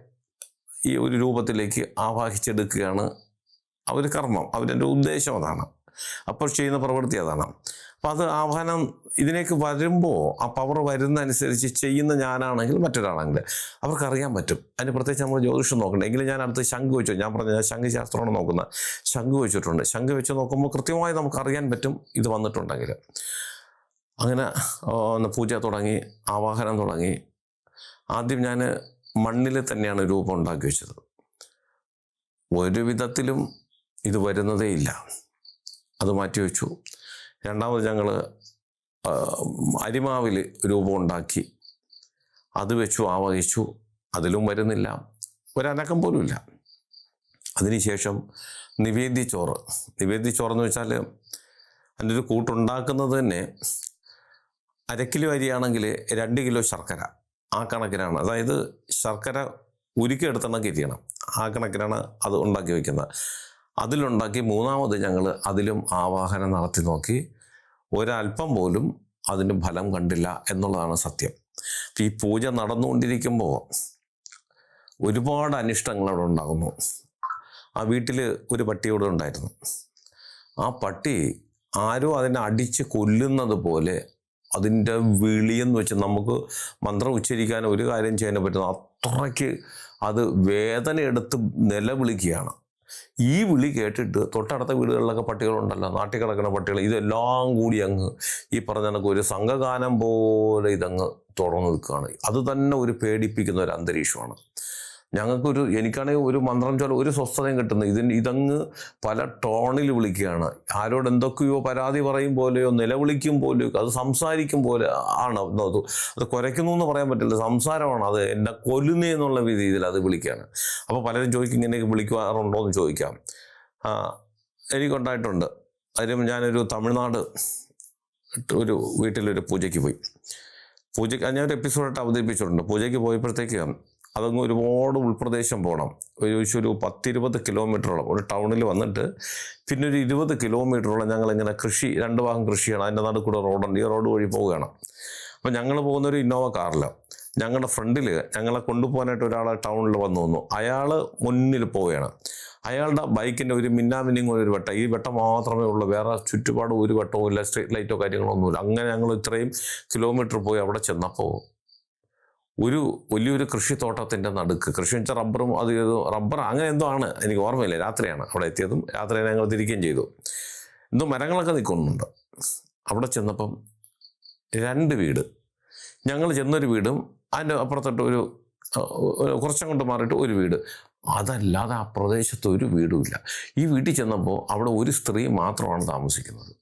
A: ഈ ഒരു രൂപത്തിലേക്ക് ആവാഹിച്ചെടുക്കുകയാണ് അവർ കർമ്മം. അവരുടെ ഉദ്ദേശം അതാണ്. അപ്പോൾ ചെയ്യുന്ന പ്രവൃത്തി അതാണ്. അപ്പം അത് ആഹ്വാനം ഇതിലേക്ക് വരുമ്പോൾ ആ പവർ വരുന്നതനുസരിച്ച് ചെയ്യുന്ന ഞാനാണെങ്കിൽ മറ്റൊരാളാണെങ്കിൽ അവർക്കറിയാൻ പറ്റും. അതിന് പ്രത്യേകിച്ച് നമ്മൾ ജ്യോതിഷം നോക്കണ്ട. എങ്കിലും ഞാൻ അടുത്ത് ശംഖ് വെച്ചു. ഞാൻ ശംഖ് ശാസ്ത്രമാണ് നോക്കുന്നത്. ശംഖ് വെച്ചിട്ടുണ്ട്. ശംഖ് വെച്ച് നോക്കുമ്പോൾ കൃത്യമായി നമുക്കറിയാൻ പറ്റും ഇത് വന്നിട്ടുണ്ടെങ്കിൽ. അങ്ങനെ പൂജ തുടങ്ങി, ആവാഹനം തുടങ്ങി. ആദ്യം ഞാൻ മണ്ണിൽ തന്നെയാണ് രൂപം ഉണ്ടാക്കി വെച്ചത്. ഒരു വിധത്തിലും ഇത് വരുന്നതേ ഇല്ല. അത് മാറ്റിവെച്ചു. രണ്ടാമത് ഞങ്ങൾ അരിമാവിൽ രൂപം ഉണ്ടാക്കി, അത് വെച്ചു, ആവാഹിച്ചു. അതിലും വരുന്നില്ല, ഒരനക്കം പോലും ഇല്ല. അതിനുശേഷം നിവേദ്യ ചോറെന്ന് വെച്ചാൽ അതിൻ്റെ ഒരു കൂട്ടുണ്ടാക്കുന്നത് തന്നെ 1/2 കിലോ അരിയാണെങ്കിൽ 2 കിലോ ശർക്കര, ആ കണക്കിനാണ്. അതായത് ശർക്കര ഉരുക്കിയെടുത്തണക്ക് ഇരിക്കണം, ആ കണക്കിനാണ് അത് ഉണ്ടാക്കി വയ്ക്കുന്നത്. അതിലുണ്ടാക്കി 3ാമത് ഞങ്ങൾ അതിലും ആവാഹനം നടത്തി നോക്കി. ഒരല്പം പോലും അതിന് ഫലം കണ്ടില്ല എന്നുള്ളതാണ് സത്യം. ഈ പൂജ നടന്നുകൊണ്ടിരിക്കുമ്പോൾ ഒരുപാട് അനിഷ്ടങ്ങൾ അവിടെ ഉണ്ടാകുന്നു. ആ വീട്ടിൽ ഒരു പട്ടിയോട് ഉണ്ടായിരുന്നു. ആ പട്ടി ആരോ അതിനെ അടിച്ച് കൊല്ലുന്നത് പോലെ അതിൻ്റെ വിളിയെന്ന് വെച്ച് നമുക്ക് മന്ത്രം ഉച്ചരിക്കാൻ ഒരു കാര്യം ചെയ്യാൻ പറ്റുന്ന അത്രയ്ക്ക് അത് വേദന എടുത്ത് നിലവിളിക്കുകയാണ്. ഈ വിളി കേട്ടിട്ട് തൊട്ടടുത്ത വീടുകളിലൊക്കെ പട്ടികളുണ്ടല്ലോ, നാട്ടിൽ കിടക്കുന്ന പട്ടികൾ, ഇതെല്ലാം കൂടി അങ്ങ് ഈ പറഞ്ഞ കണക്ക് ഒരു സംഘഗാനം പോലെ ഇതങ്ങ് തുറന്നു നിൽക്കുകയാണ്. അത് തന്നെ ഒരു പേടിപ്പിക്കുന്ന ഒരു അന്തരീക്ഷമാണ്. എനിക്കാണെങ്കിൽ ഒരു മന്ത്രം ചൊല്ല ഒരു സ്വസ്ഥതയും കിട്ടുന്നത്. ഇതങ്ങ് പല ടോണിൽ വിളിക്കുകയാണ്. ആരോട് എന്തൊക്കെയോ പരാതി പറയും പോലെയോ നിലവിളിക്കും പോലെയോ അത് സംസാരിക്കും പോലെ ആണ്. അത് കുരയ്ക്കുന്നു എന്ന് പറയാൻ പറ്റില്ല, സംസാരമാണ്. അത് എന്നെ കൊല്ലുന്നേ എന്നുള്ള രീതിയിൽ അത് വിളിക്കുകയാണ്. അപ്പോൾ പലരും ചോദിക്കും ഇങ്ങനെ വിളിക്കാറുണ്ടോ എന്ന് ചോദിക്കാം. എനിക്കുണ്ടായിട്ടുണ്ട്. അതിലും ഞാനൊരു തമിഴ്നാട് ഒരു വീട്ടിലൊരു പൂജയ്ക്ക് പോയി. ഞാനൊരു എപ്പിസോഡായിട്ട് അവതരിപ്പിച്ചിട്ടുണ്ട്. പൂജയ്ക്ക് പോയപ്പോഴത്തേക്ക് അതങ്ങ് ഒരുപാട് ഉൾപ്രദേശം പോകണം. ഒരു 10-20 കിലോമീറ്ററോളം ഒരു ടൗണിൽ വന്നിട്ട് പിന്നെ ഒരു 20 കിലോമീറ്ററോളം ഞങ്ങളിങ്ങനെ 2 ഭാഗം കൃഷിയാണ്. അതിൻ്റെ നടുക്കൂടെ റോഡുണ്ട്. ഈ റോഡ് വഴി പോവുകയാണ്. അപ്പോൾ ഞങ്ങൾ പോകുന്നൊരു ഇന്നോവ കാറിൽ ഞങ്ങളുടെ ഫ്രണ്ടിൽ ഞങ്ങളെ കൊണ്ടുപോകാനായിട്ട് ഒരാൾ ടൗണിൽ വന്നു. അയാൾ മുന്നിൽ പോവുകയാണ്. അയാളുടെ ബൈക്കിൻ്റെ ഒരു മിന്നാമിന്നിങ് ഒരു വെട്ടം, ഈ വെട്ടം മാത്രമേ ഉള്ളൂ, വേറെ ചുറ്റുപാട് ഒരു വെട്ടവും ഇല്ല, സ്ട്രീറ്റ് ലൈറ്റോ കാര്യങ്ങളോ ഒന്നുമില്ല. അങ്ങനെ ഞങ്ങൾ ഇത്രയും കിലോമീറ്റർ പോയി അവിടെ ചെന്നപ്പോൾ വലിയൊരു കൃഷിത്തോട്ടത്തിൻ്റെ നടുക്ക്, കൃഷി വെച്ചാൽ റബ്ബറും റബ്ബർ അങ്ങനെ എന്തോ ആണ്, എനിക്ക് ഓർമ്മയില്ല. രാത്രിയാണ് അവിടെ എത്തിയതും. രാത്രി ഞങ്ങൾ തിരിക്കുകയും ചെയ്തു. എന്തോ മരങ്ങളൊക്കെ നിൽക്കുന്നുണ്ട്. അവിടെ ചെന്നപ്പം 2 വീട്, ഞങ്ങൾ ചെന്നൊരു വീടും അതിൻ്റെ അപ്പുറത്തോട്ട് കുറച്ചങ്ങോട്ട് മാറിയിട്ട് ഒരു വീട്. അതല്ലാതെ ആ പ്രദേശത്ത് ഒരു വീടുമില്ല. ഈ വീട്ടിൽ ചെന്നപ്പോൾ അവിടെ ഒരു സ്ത്രീ മാത്രമാണ് താമസിക്കുന്നത്.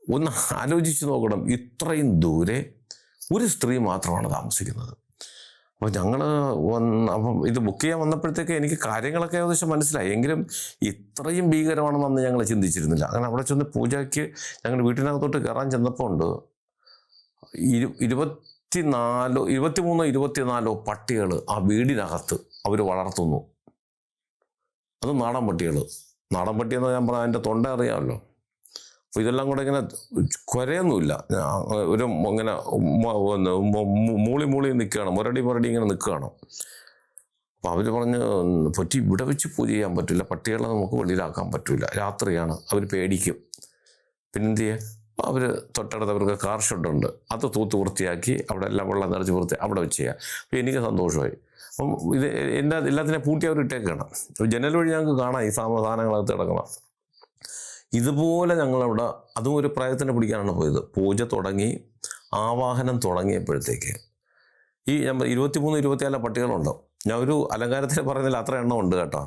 A: ഒന്ന് ആലോചിച്ച് നോക്കണം, ഇത്രയും ദൂരെ ഒരു സ്ത്രീ മാത്രമാണ് താമസിക്കുന്നത്. അപ്പോൾ ഞങ്ങൾ അപ്പം ഇത് ബുക്ക് ചെയ്യാൻ വന്നപ്പോഴത്തേക്ക് എനിക്ക് കാര്യങ്ങളൊക്കെ ഏകദേശം മനസ്സിലായി. എങ്കിലും ഇത്രയും ഭീകരമാണെന്ന് ഞങ്ങൾ ചിന്തിച്ചിരുന്നില്ല. അങ്ങനെ അവിടെ ചെന്ന് പൂജയ്ക്ക് ഞങ്ങൾ വീട്ടിനകത്തോട്ട് കയറാൻ ചെന്നപ്പോൾ ഉണ്ട് 23-24 പട്ടികൾ ആ വീടിനകത്ത് അവർ വളർത്തുന്നു. അത് നാടൻ പട്ടികൾ. നാടൻ പട്ടിയെന്ന് ഞാൻ പറഞ്ഞാൽ അതിൻ്റെ തൊണ്ട അറിയാമല്ലോ. അപ്പോൾ ഇതെല്ലാം കൂടെ ഇങ്ങനെ കുരയൊന്നുമില്ല, ഒരു ഇങ്ങനെ മൂളി നിൽക്കുകയാണ്, മുരടി ഇങ്ങനെ നിൽക്കുകയാണ്. അപ്പോൾ അവർ പറഞ്ഞ് പറ്റി ഇവിടെ വെച്ച് പൂജ ചെയ്യാൻ പറ്റില്ല, പട്ടികളെ നമുക്ക് വെളിയിലാക്കാൻ പറ്റില്ല, രാത്രിയാണ്, അവർ പേടിക്കും. പിന്നെന്ത് ചെയ്യുക? അവർ തൊട്ടടുത്ത് അവർക്ക് കാർ ഷെഡുണ്ട്, അത് തൂത്ത് വൃത്തിയാക്കി അവിടെ എല്ലാം വെള്ളം നിറച്ച് വൃത്തി അവിടെ വെച്ച് ചെയ്യുക. അപ്പോൾ എനിക്ക് സന്തോഷമായി. അപ്പം ഇത് എല്ലാത്തിനെ പൂട്ടി അവർ ഇട്ടേക്കാണ്. ജനൽ വഴി ഞങ്ങൾക്ക് കാണാം ഈ സാധനങ്ങളകത്ത് കിടക്കണം. ഇതുപോലെ ഞങ്ങളവിടെ അതും ഒരു പ്രായത്തിനെ പിടിക്കാനാണ് പോയത്. പൂജ തുടങ്ങി, ആവാഹനം തുടങ്ങിയപ്പോഴത്തേക്ക് ഈ 23-24 പട്ടികളുണ്ടോ. ഞാൻ ഒരു അലങ്കാരത്തിന് പറയുന്നില്ല, അത്ര എണ്ണം ഉണ്ട് കേട്ടോ.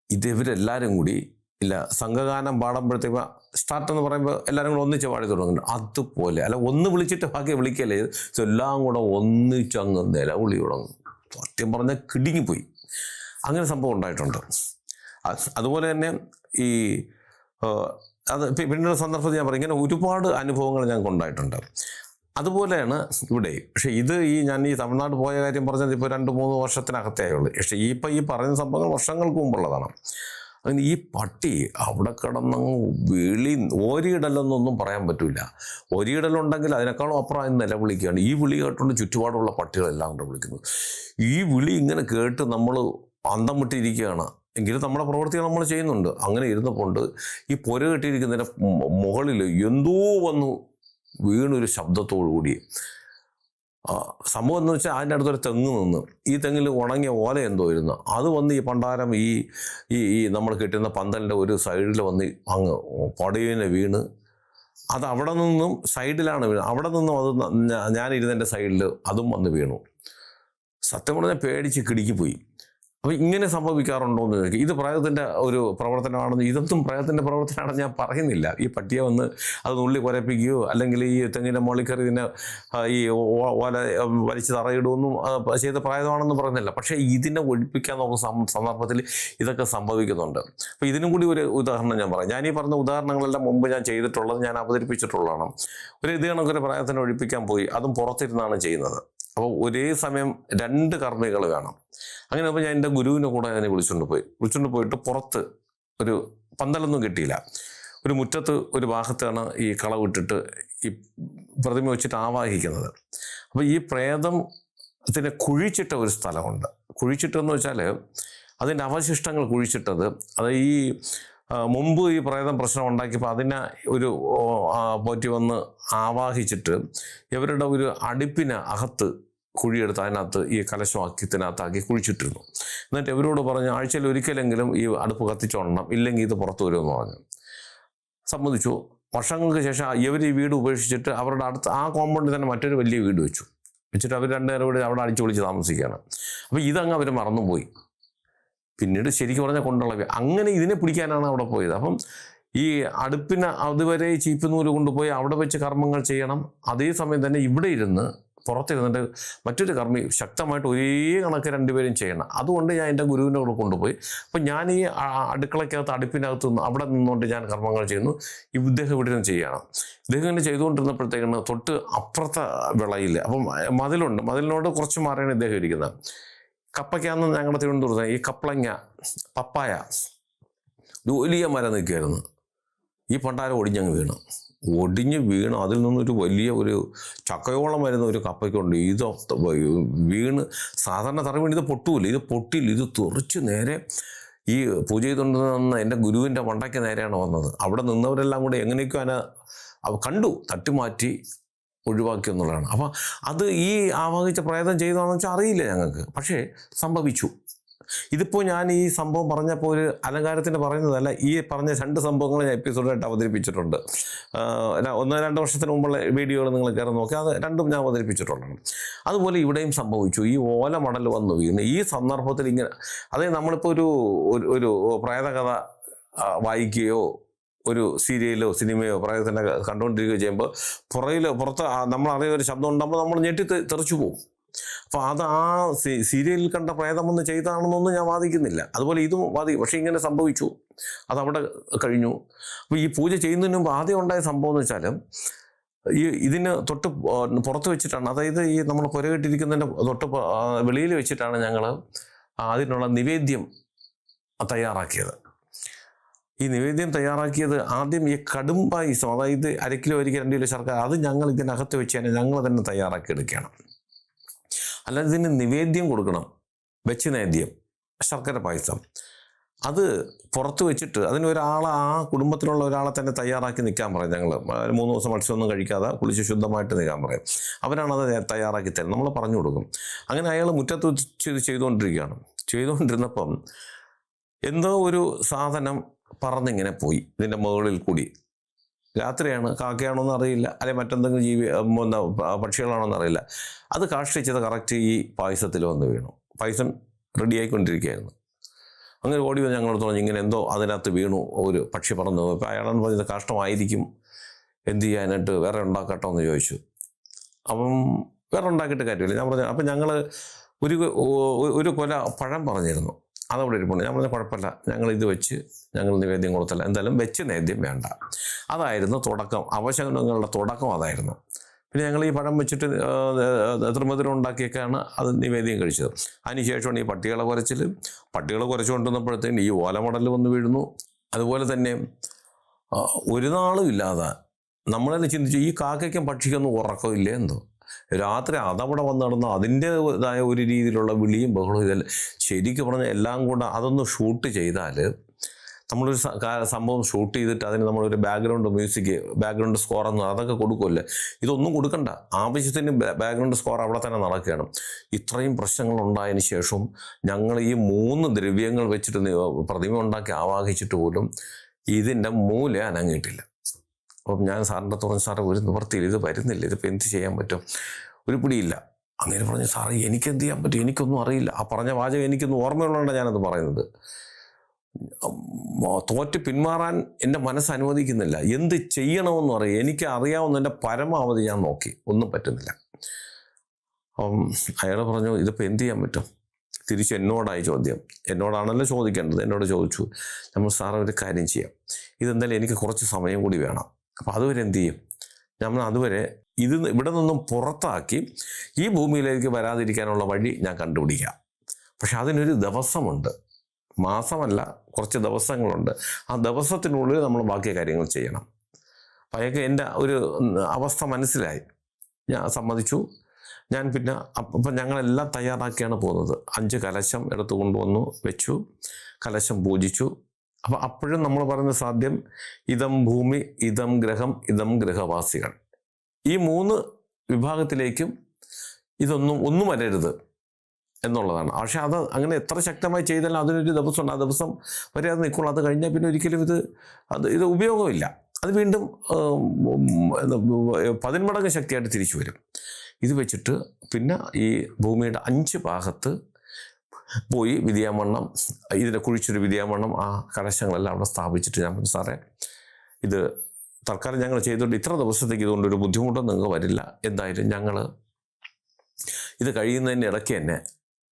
A: ഇവരെല്ലാവരും കൂടി ഇല്ല സംഘഗാനം പാടുമ്പോഴത്തേക്ക് സ്റ്റാർട്ട് എന്ന് പറയുമ്പോൾ എല്ലാവരും കൂടെ ഒന്നിച്ച് പാടി തുടങ്ങുന്നുണ്ട്. അതുപോലെ അല്ല, ഒന്ന് വിളിച്ചിട്ട് ബാക്കി വിളിക്കല്ലേ, എല്ലാം കൂടെ ഒന്നിച്ചങ്ങ് നിലവിളി തുടങ്ങും. സത്യം പറഞ്ഞാൽ കിടുങ്ങിപ്പോയി. അങ്ങനെ സംഭവം ഉണ്ടായിട്ടുണ്ട്. അതുപോലെ തന്നെ ഈ അത് പിന്നീട് സന്ദർഭത്തിൽ ഞാൻ പറയും, ഇങ്ങനെ ഒരുപാട് അനുഭവങ്ങൾ ഞങ്ങൾക്ക് ഉണ്ടായിട്ടുണ്ട്. അതുപോലെയാണ് ഇവിടെ. പക്ഷേ ഞാൻ ഈ തമിഴ്നാട് പോയ കാര്യം പറഞ്ഞത് ഇപ്പോൾ 2-3 വർഷത്തിനകത്തേ ആയുള്ളൂ. പക്ഷേ ഈ പറയുന്ന സംഭവങ്ങൾ വർഷങ്ങൾക്ക് മുമ്പുള്ളതാണ്. അതിന് ഈ പട്ടി അവിടെ കിടന്നങ്ങ് ഓരിയിടലെന്നൊന്നും പറയാൻ പറ്റില്ല. ഓരിയിടലുണ്ടെങ്കിൽ അതിനേക്കാളും അപ്പുറം നിലവിളിക്കുകയാണ്. ഈ വിളി കേട്ടുകൊണ്ട് ചുറ്റുപാടുള്ള പട്ടികളെല്ലാം കൊണ്ട് വിളിക്കുന്നു. ഈ വിളി ഇങ്ങനെ കേട്ട് നമ്മൾ അന്തം വിട്ടിരിക്കുകയാണ്. എങ്കിലും നമ്മുടെ പ്രവൃത്തികൾ നമ്മൾ ചെയ്യുന്നുണ്ട്. അങ്ങനെ ഇരുന്നപ്പോണ്ട് ഈ പുര കെട്ടിയിരിക്കുന്നതിൻ്റെ മുകളിൽ എന്തോ വന്നു വീണൊരു ശബ്ദത്തോടു കൂടി. സംഭവം എന്ന് വെച്ചാൽ അതിൻ്റെ അടുത്തൊരു തെങ്ങ് നിന്ന്, ഈ തെങ്ങിൽ ഉണങ്ങിയ ഓല എന്തോ ഇരുന്നു, അത് വന്ന് ഈ പണ്ടാരം ഈ നമ്മൾ കെട്ടുന്ന പന്തലിൻ്റെ ഒരു സൈഡിൽ വന്ന് അങ്ങ് പടയിനെ വീണ്, അത് അവിടെ നിന്നും സൈഡിലാണ് വീണ്, അവിടെ നിന്നും അത് ഞാനിരുന്നതിൻ്റെ സൈഡിൽ അതും വന്ന് വീണു. സത്യം പറഞ്ഞാൽ പേടിച്ച് കിടുക്കിപ്പോയി. അപ്പോൾ ഇങ്ങനെ സംഭവിക്കാറുണ്ടോ എന്ന് ചോദിക്കും. ഇത് പ്രേതത്തിൻ്റെ ഒരു പ്രവർത്തനമാണെന്ന്, ഇതൊന്നും പ്രേതത്തിൻ്റെ പ്രവർത്തനമാണെന്ന് ഞാൻ പറയുന്നില്ല. ഈ പട്ടിയെ വന്ന് അത് നുള്ളി കുരപ്പിക്കുകയോ അല്ലെങ്കിൽ ഈ തെങ്ങിൻ്റെ മുകളിൽ കയറി ഇതിനെ ഈ ഓല വലിച്ച് തറയിടുമെന്നും ചെയ്ത പ്രേതമാണെന്ന് പറയുന്നില്ല. പക്ഷേ ഇതിനെ ഒഴിപ്പിക്കാൻ നോക്കുന്ന സന്ദർഭത്തിൽ ഇതൊക്കെ സംഭവിക്കുന്നുണ്ട്. അപ്പോൾ ഇതിനും കൂടി ഒരു ഉദാഹരണം ഞാൻ പറയാം. ഞാൻ ഈ പറഞ്ഞ ഉദാഹരണങ്ങളെല്ലാം മുമ്പ് ഞാൻ ചെയ്തിട്ടുള്ളത്, ഞാൻ അവതരിപ്പിച്ചിട്ടുള്ളതാണ്. ഇത് കണക്കൊരു പ്രേതത്തിനെ ഒഴിപ്പിക്കാൻ പോയി, അതും പുറത്തിരുന്നാണ് ചെയ്യുന്നത്. അപ്പോൾ ഒരേ സമയം 2 കർമ്മികൾ വേണം. അങ്ങനെ അപ്പോൾ ഞാൻ എൻ്റെ ഗുരുവിനെ കൂടെ അതിനെ വിളിച്ചുകൊണ്ട് പോയിട്ട് പുറത്ത് ഒരു പന്തലൊന്നും കിട്ടിയില്ല, ഒരു മുറ്റത്ത് ഒരു ഭാഗത്താണ് ഈ കളവിട്ടിട്ട് ഈ പ്രതിമ വെച്ചിട്ട് ആവാഹിക്കുന്നത്. അപ്പോൾ ഈ പ്രേതത്തിനെ കുഴിച്ചിട്ട ഒരു സ്ഥലമുണ്ട്. കുഴിച്ചിട്ടെന്ന് വെച്ചാൽ അതിൻ്റെ അവശിഷ്ടങ്ങൾ കുഴിച്ചിട്ടത്, അത് ഈ മുമ്പ് ഈ പ്രേതം പ്രശ്നം ഉണ്ടാക്കിയപ്പോൾ അതിനെ ഒരു പോറ്റി വന്ന് ആവാഹിച്ചിട്ട് ഇവരുടെ ഒരു അടുപ്പിന് അകത്ത് കുഴിയെടുത്ത് അതിനകത്ത് ഈ കലശവാക്യത്തിനകത്താക്കി കുഴിച്ചിട്ടിരുന്നു. എന്നിട്ട് ഇവരോട് പറഞ്ഞ് ആഴ്ചയിൽ ഒരിക്കലെങ്കിലും ഈ അടുപ്പ് കത്തിച്ചോളണം, ഇല്ലെങ്കിൽ ഇത് പുറത്തു വരുമെന്ന് പറഞ്ഞു. സമ്മതിച്ചു. വർഷങ്ങൾക്ക് ശേഷം ഇവർ ഈ വീട് ഉപേക്ഷിച്ചിട്ട് അവരുടെ അടുത്ത് ആ കോമ്പൗണ്ടിൽ തന്നെ മറ്റൊരു വലിയ വീട് വെച്ചിട്ട് അവർ 2 നേരം കൂടി അവിടെ അടിച്ചു പൊളിച്ച് താമസിക്കുകയാണ്. അപ്പോൾ ഇതങ്ങ് അവർ മറന്നുപോയി. പിന്നീട് ശരിക്കും പറഞ്ഞാൽ കൊണ്ടുള്ള അങ്ങനെ ഇതിനെ പിടിക്കാനാണ് അവിടെ പോയത്. അപ്പം ഈ അടുപ്പിന് അതുവരെ ചീപ്പുനൂല് കൊണ്ടുപോയി അവിടെ വെച്ച് കർമ്മങ്ങൾ ചെയ്യണം. അതേസമയം തന്നെ ഇവിടെ ഇരുന്ന് പുറത്തിരുന്നിട്ട് മറ്റൊരു കർമ്മി ശക്തമായിട്ട് ഒരേ കണക്ക് 2 പേരും ചെയ്യണം. അതുകൊണ്ട് ഞാൻ എൻ്റെ ഗുരുവിനെ കൂടെ കൊണ്ടുപോയി. അപ്പം ഞാൻ ഈ അടുക്കളയ്ക്കകത്ത് അടുപ്പിനകത്ത് നിന്ന് അവിടെ നിന്നുകൊണ്ട് ഞാൻ കർമ്മങ്ങൾ ചെയ്യുന്നു. ഇദ്ദേഹം ഇവിടെ നിന്ന് ചെയ്യണം. ഇദ്ദേഹം ഇങ്ങനെ ചെയ്തുകൊണ്ടിരുന്നപ്പോഴത്തേക്കാണ് തൊട്ട് അപ്പുറത്തെ വിളയിൽ, അപ്പം മതിലിനോട് കുറച്ച് മാറിയാണ് ഇദ്ദേഹം ഇരിക്കുന്നത്. കപ്പയ്ക്കാന്ന് ഞങ്ങളുടെ തിരുവനന്തപുരത്ത് ഈ കപ്ലങ്ങ, പപ്പായ വലിയ മരം നിൽക്കുകയായിരുന്നു. ഈ പണ്ടാരം ഒടിഞ്ഞങ്ങ് വീണു. അതിൽ നിന്നൊരു വലിയ ഒരു ചക്കയോളം വരുന്ന ഒരു കപ്പയ്ക്കുണ്ട്. ഇത് വീണ് സാധാരണ തറ വീണ് ഇത് പൊട്ടൂല, ഇത് പൊട്ടില്ല, ഇത് തെറിച്ച് നേരെ ഈ പൂജ ചെയ്തുകൊണ്ടിരുന്ന എൻ്റെ ഗുരുവിൻ്റെ മണ്ടയ്ക്ക് നേരെയാണ് വന്നത്. അവിടെ നിന്നവരെല്ലാം കൂടെ എങ്ങനെയൊക്കെ കണ്ടു തട്ടിമാറ്റി ഒഴിവാക്കി എന്നുള്ളതാണ്. അപ്പം അത് ഈ ആവാഹിച്ച പ്രേതം ചെയ്തതാണെന്ന് വെച്ചാൽ അറിയില്ല ഞങ്ങൾക്ക്, പക്ഷേ സംഭവിച്ചു. ഇതിപ്പോൾ ഞാൻ ഈ സംഭവം പറഞ്ഞപ്പോൾ ഒരു അലങ്കാരത്തിന് പറയുന്നതല്ല, ഈ പറഞ്ഞ 2 സംഭവങ്ങൾ ഞാൻ എപ്പിസോഡായിട്ട് അവതരിപ്പിച്ചിട്ടുണ്ട്. 1-2 വർഷത്തിന് മുമ്പുള്ള വീഡിയോകൾ നിങ്ങൾ കയറി നോക്കി, അത് രണ്ടും ഞാൻ അവതരിപ്പിച്ചിട്ടുള്ളതാണ്. അതുപോലെ ഇവിടെയും സംഭവിച്ചു. ഈ ഓലമടൽ വന്നു വീണ് ഈ സന്ദർഭത്തിൽ ഇങ്ങനെ, അതായത് നമ്മളിപ്പോൾ ഒരു പ്രേതകഥ വായിക്കുകയോ ഒരു സീരിയലോ സിനിമയോ പ്രേതത്തിൻ്റെ കണ്ടുകൊണ്ടിരിക്കുകയോ ചെയ്യുമ്പോൾ പുറത്ത് നമ്മളറിയുന്ന ഒരു ശബ്ദം ഉണ്ടാകുമ്പോൾ നമ്മൾ ഞെട്ടി തെറിച്ചു പോകും. അപ്പോൾ അത് ആ സീരിയലിൽ കണ്ട പ്രേതമൊന്നും ചെയ്താണെന്നൊന്നും ഞാൻ വാദിക്കുന്നില്ല. അതുപോലെ ഇതും പക്ഷേ ഇങ്ങനെ സംഭവിച്ചു, അതവിടെ കഴിഞ്ഞു. അപ്പോൾ ഈ പൂജ ചെയ്യുന്നതിന് മുമ്പ് ആദ്യം ഉണ്ടായ സംഭവം എന്ന് വെച്ചാൽ, ഇതിന് തൊട്ട് പുറത്ത് വെച്ചിട്ടാണ്, അതായത് ഈ നമ്മൾ പുരകെട്ടിരിക്കുന്നതിൻ്റെ തൊട്ട് വെളിയിൽ വെച്ചിട്ടാണ് ഞങ്ങൾ അതിനുള്ള നിവേദ്യം തയ്യാറാക്കിയത്. ഈ നിവേദ്യം തയ്യാറാക്കിയത് ആദ്യം ഈ കടും പായസം, അതായത് 1 കിലോ 2 കിലോ ശർക്കര, അത് ഞങ്ങൾ ഇതിനകത്ത് വെച്ച് തന്നെ ഞങ്ങൾ തന്നെ തയ്യാറാക്കി എടുക്കുകയാണ്. അല്ലാതെ ഇതിന് നിവേദ്യം കൊടുക്കണം, വെച്ച് നേദ്യം ശർക്കര പായസം, അത് പുറത്ത് വെച്ചിട്ട് അതിനൊരാളെ, ആ കുടുംബത്തിലുള്ള ഒരാളെ തന്നെ തയ്യാറാക്കി നിൽക്കാൻ പറയും. ഞങ്ങൾ 3 ദിവസം മത്സ്യമൊന്നും കഴിക്കാതെ കുളിച്ച് ശുദ്ധമായിട്ട് നിൽക്കാൻ പറയും. അവരാണത് തയ്യാറാക്കി തരും, നമ്മൾ പറഞ്ഞു കൊടുക്കും. അങ്ങനെ അയാൾ മുറ്റത്ത് വെച്ച് ചെയ്തുകൊണ്ടിരുന്നപ്പം എന്തോ ഒരു സാധനം പറന്നിങ്ങനെ പോയി ഇതിൻ്റെ മുകളിൽ കൂടി. രാത്രിയാണ്, കാക്കയാണോന്ന് അറിയില്ല, അല്ലെങ്കിൽ മറ്റെന്തെങ്കിലും പക്ഷികളാണോന്ന് അറിയില്ല. അത് കാഷ്ടിച്ചത് കറക്റ്റ് ഈ പായസത്തിൽ വന്ന് വീണു. പായസം റെഡിയായിക്കൊണ്ടിരിക്കുകയായിരുന്നു. അങ്ങനെ ഓടി വന്ന് ഞങ്ങളോട് പറഞ്ഞു ഇങ്ങനെ എന്തോ അതിനകത്ത് വീണു, ഒരു പക്ഷി പറന്നു. അപ്പോൾ അയാളെന്ന് പറഞ്ഞത് കഷ്ടമായിരിക്കും, എന്ത് ചെയ്യാനായിട്ട് വേറെ ഉണ്ടാക്കട്ടോ എന്ന് ചോദിച്ചു. അപ്പം വേറെ ഉണ്ടാക്കിയിട്ട് കാര്യമില്ല ഞാൻ പറഞ്ഞു. അപ്പം ഞങ്ങൾ ഒരു കൊല പഴം പറഞ്ഞിരുന്നു, അതവിടെ ഇരിപ്പുണ്ട്. ഞാൻ പറഞ്ഞ കുഴപ്പമില്ല, ഞങ്ങൾ ഇത് വെച്ച് ഞങ്ങൾ നിവേദ്യം കൊടുത്തല്ല, എന്തായാലും വെച്ച് നേദ്യം വേണ്ട. അതായിരുന്നു തുടക്കം, അവശകനങ്ങളുടെ തുടക്കം അതായിരുന്നു. പിന്നെ ഞങ്ങൾ ഈ പഴം വെച്ചിട്ട് ത്രിമധുരം ഉണ്ടാക്കിയൊക്കെയാണ് അത് നിവേദ്യം കഴിച്ചത്. അതിനുശേഷമാണ് ഈ പട്ടികളെ കുരച്ചുകൊണ്ടിരുന്നപ്പോഴത്തേക്കും ഈ ഓലമടൽ വന്ന് വീഴുന്നു. അതുപോലെ തന്നെ ഒരു നാളും ഇല്ലാതെ നമ്മളെന്നെ ചിന്തിച്ചു, ഈ കാക്കയ്ക്കും പക്ഷിക്കൊന്നും ഉറക്കമില്ലേ എന്തോ, രാത്രി അതവിടെ വന്ന് നടന്ന് അതിൻ്റേതായ ഒരു രീതിയിലുള്ള വിളിയും ബഹളവും ഇതെല്ലാം. ശരിക്കും പറഞ്ഞാൽ എല്ലാം കൂടെ അതൊന്ന് ഷൂട്ട് ചെയ്താൽ, നമ്മളൊരു സംഭവം ഷൂട്ട് ചെയ്തിട്ട് അതിന് നമ്മളൊരു ബാക്ക്ഗ്രൗണ്ട് സ്കോർ എന്ന് അതൊക്കെ കൊടുക്കുമല്ലേ, ഇതൊന്നും കൊടുക്കണ്ട. ആവശ്യത്തിന് ബാക്ക്ഗ്രൗണ്ട് സ്കോർ അവിടെ തന്നെ നടക്കുകയാണ്. ഇത്രയും പ്രശ്നങ്ങൾ ഉണ്ടായതിന് ശേഷം ഞങ്ങൾ ഈ 3 ദ്രവ്യങ്ങൾ വെച്ചിട്ട് പ്രതിമ ഉണ്ടാക്കി ആവാഹിച്ചിട്ട് പോലും ഇതിൻ്റെ മൂല അനങ്ങിയിട്ടില്ല. അപ്പം ഞാൻ സാറിൻ്റെ തുറന്ന്, സാറേ ഒരു നിവൃത്തിയിൽ ഇത് വരുന്നില്ല, ഇതിപ്പോൾ എന്ത് ചെയ്യാൻ പറ്റും, ഒരു പിടിയില്ല. അങ്ങനെ പറഞ്ഞു, സാറേ എനിക്കെന്ത് ചെയ്യാൻ പറ്റും, എനിക്കൊന്നും അറിയില്ല. ആ പറഞ്ഞ വാചകം എനിക്കൊന്നും ഓർമ്മയുള്ളതുകൊണ്ടാണ് ഞാനത് പറയുന്നത്. തോറ്റ് പിന്മാറാൻ എൻ്റെ മനസ്സ് അനുവദിക്കുന്നില്ല. എന്ത് ചെയ്യണമെന്ന് അറിയാം, എനിക്ക് അറിയാവുന്നതിൻ്റെ പരമാവധി ഞാൻ നോക്കി, ഒന്നും പറ്റുന്നില്ല. അപ്പം അയാൾ പറഞ്ഞു ഇതിപ്പോൾ എന്ത് ചെയ്യാൻ പറ്റും. തിരിച്ച് എന്നോടായി ചോദ്യം, എന്നോടാണല്ലോ ചോദിക്കേണ്ടത്. എന്നോട് ചോദിച്ചു. നമ്മൾ സാറേ ഒരു കാര്യം ചെയ്യാം, ഇതെന്തായാലും എനിക്ക് കുറച്ച് സമയം കൂടി വേണം. അപ്പോൾ അതുവരെ എന്ത് ചെയ്യും, നമ്മൾ അതുവരെ ഇവിടെ നിന്നും പുറത്താക്കി ഈ ഭൂമിയിലേക്ക് വരാതിരിക്കാനുള്ള വഴി ഞാൻ കണ്ടുപിടിക്കാം. പക്ഷെ അതിനൊരു ദിവസമുണ്ട്, മാസമല്ല, കുറച്ച് ദിവസങ്ങളുണ്ട്. ആ ദിവസത്തിനുള്ളിൽ നമ്മൾ ബാക്കി കാര്യങ്ങൾ ചെയ്യണം. അപ്പം അയാൾക്ക് എൻ്റെ ഒരു അവസ്ഥ മനസ്സിലായി. ഞാൻ സമ്മതിച്ചു. ഞാൻ പിന്നെ അപ്പം ഞങ്ങളെല്ലാം തയ്യാറാക്കിയാണ് പോകുന്നത്. 5 കലശം എടുത്തു കൊണ്ടുവന്നു വെച്ചു, കലശം പൂജിച്ചു. അപ്പം അപ്പോഴും നമ്മൾ പറയുന്ന സാധ്യം ഇതം ഭൂമി, ഇതം ഗ്രഹം, ഇതം ഗൃഹവാസികൾ, ഈ 3 വിഭാഗത്തിലേക്കും ഒന്നും വരരുത് എന്നുള്ളതാണ്. പക്ഷെ അത് അങ്ങനെ എത്ര ശക്തമായി ചെയ്താലും അതിനൊരു ദിവസമുണ്ട്. ആ ദിവസം വരെ അത് നിൽക്കുള്ളൂ. അത് കഴിഞ്ഞാൽ പിന്നെ ഒരിക്കലും ഇത് ഉപയോഗമില്ല. അത് വീണ്ടും 10 മടങ്ങ് ശക്തിയായിട്ട് തിരിച്ചു വരും. ഇത് വെച്ചിട്ട് പിന്നെ ഈ ഭൂമിയുടെ 5 ഭാഗത്ത് പോയി വിധിയാമണ്ണം, ഇതിനെ കുഴിച്ചൊരു വിധിയാമണ്ണം ആ കലശങ്ങളെല്ലാം അവിടെ സ്ഥാപിച്ചിട്ട് ഞാൻ പറഞ്ഞു, സാറേ ഇത് തൽക്കാലം ഞങ്ങൾ ചെയ്തുകൊണ്ട് ഇത്ര ദിവസത്തേക്ക് ഇതുകൊണ്ടൊരു ബുദ്ധിമുട്ടൊന്നും നിങ്ങൾക്ക് വരില്ല. എന്തായാലും ഞങ്ങൾ ഇത് കഴിയുന്നതിൻ്റെ ഇടയ്ക്ക് തന്നെ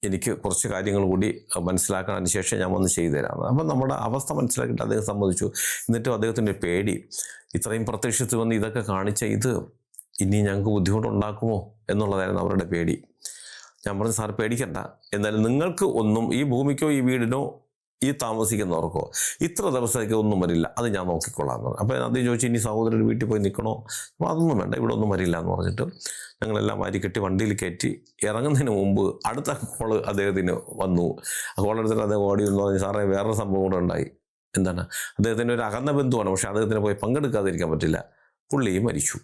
A: എനിക്ക് കുറച്ച് കാര്യങ്ങൾ കൂടി മനസ്സിലാക്കാൻ ശേഷം ഞാൻ വന്ന് ചെയ്തു തരാം. അപ്പം നമ്മുടെ അവസ്ഥ മനസ്സിലാക്കിയിട്ട് അദ്ദേഹം സമ്മതിച്ചു. എന്നിട്ടും അദ്ദേഹത്തിൻ്റെ പേടി, ഇത്രയും പ്രത്യക്ഷത്തിൽ വന്ന് ഇതൊക്കെ കാണിച്ച ഇത് ഇനി ഞങ്ങൾക്ക് ബുദ്ധിമുട്ടുണ്ടാക്കുമോ എന്നുള്ളതായിരുന്നു അവരുടെ പേടി. ഞാൻ പറഞ്ഞു, സാർ പേടിക്കണ്ട, എന്നാലും നിങ്ങൾക്ക് ഒന്നും ഈ ഭൂമിക്കോ ഈ വീടിനോ ഈ താമസിക്കുന്നവർക്കോ ഇത്ര ദിവസത്തേക്ക് ഒന്നും വരില്ല, അത് ഞാൻ നോക്കിക്കൊള്ളാം എന്ന് പറഞ്ഞു. അപ്പോൾ അദ്ദേഹം ചോദിച്ചു, ഇനി സഹോദരൻ്റെ വീട്ടിൽ പോയി നിൽക്കണോ? അപ്പോൾ അതൊന്നും വേണ്ട, ഇവിടെ ഒന്നും വരില്ല എന്ന് പറഞ്ഞിട്ട് ഞങ്ങളെല്ലാം വാരി കെട്ടി വണ്ടിയിൽ കയറ്റി ഇറങ്ങുന്നതിന് മുമ്പ് അടുത്ത കോള് അദ്ദേഹത്തിന് വന്നു. ആ കോളെടുത്തിട്ട് അദ്ദേഹം ഓടി എന്ന് പറഞ്ഞ്, സാറേ വേറൊരു സംഭവം കൂടെ ഉണ്ടായി. എന്താണ്? അദ്ദേഹത്തിൻ്റെ ഒരു അകന്ന ബന്ധുവാണ്, പക്ഷെ അദ്ദേഹത്തിന് പോയി പങ്കെടുക്കാതിരിക്കാൻ പറ്റില്ല, പുള്ളിയും മരിച്ചു.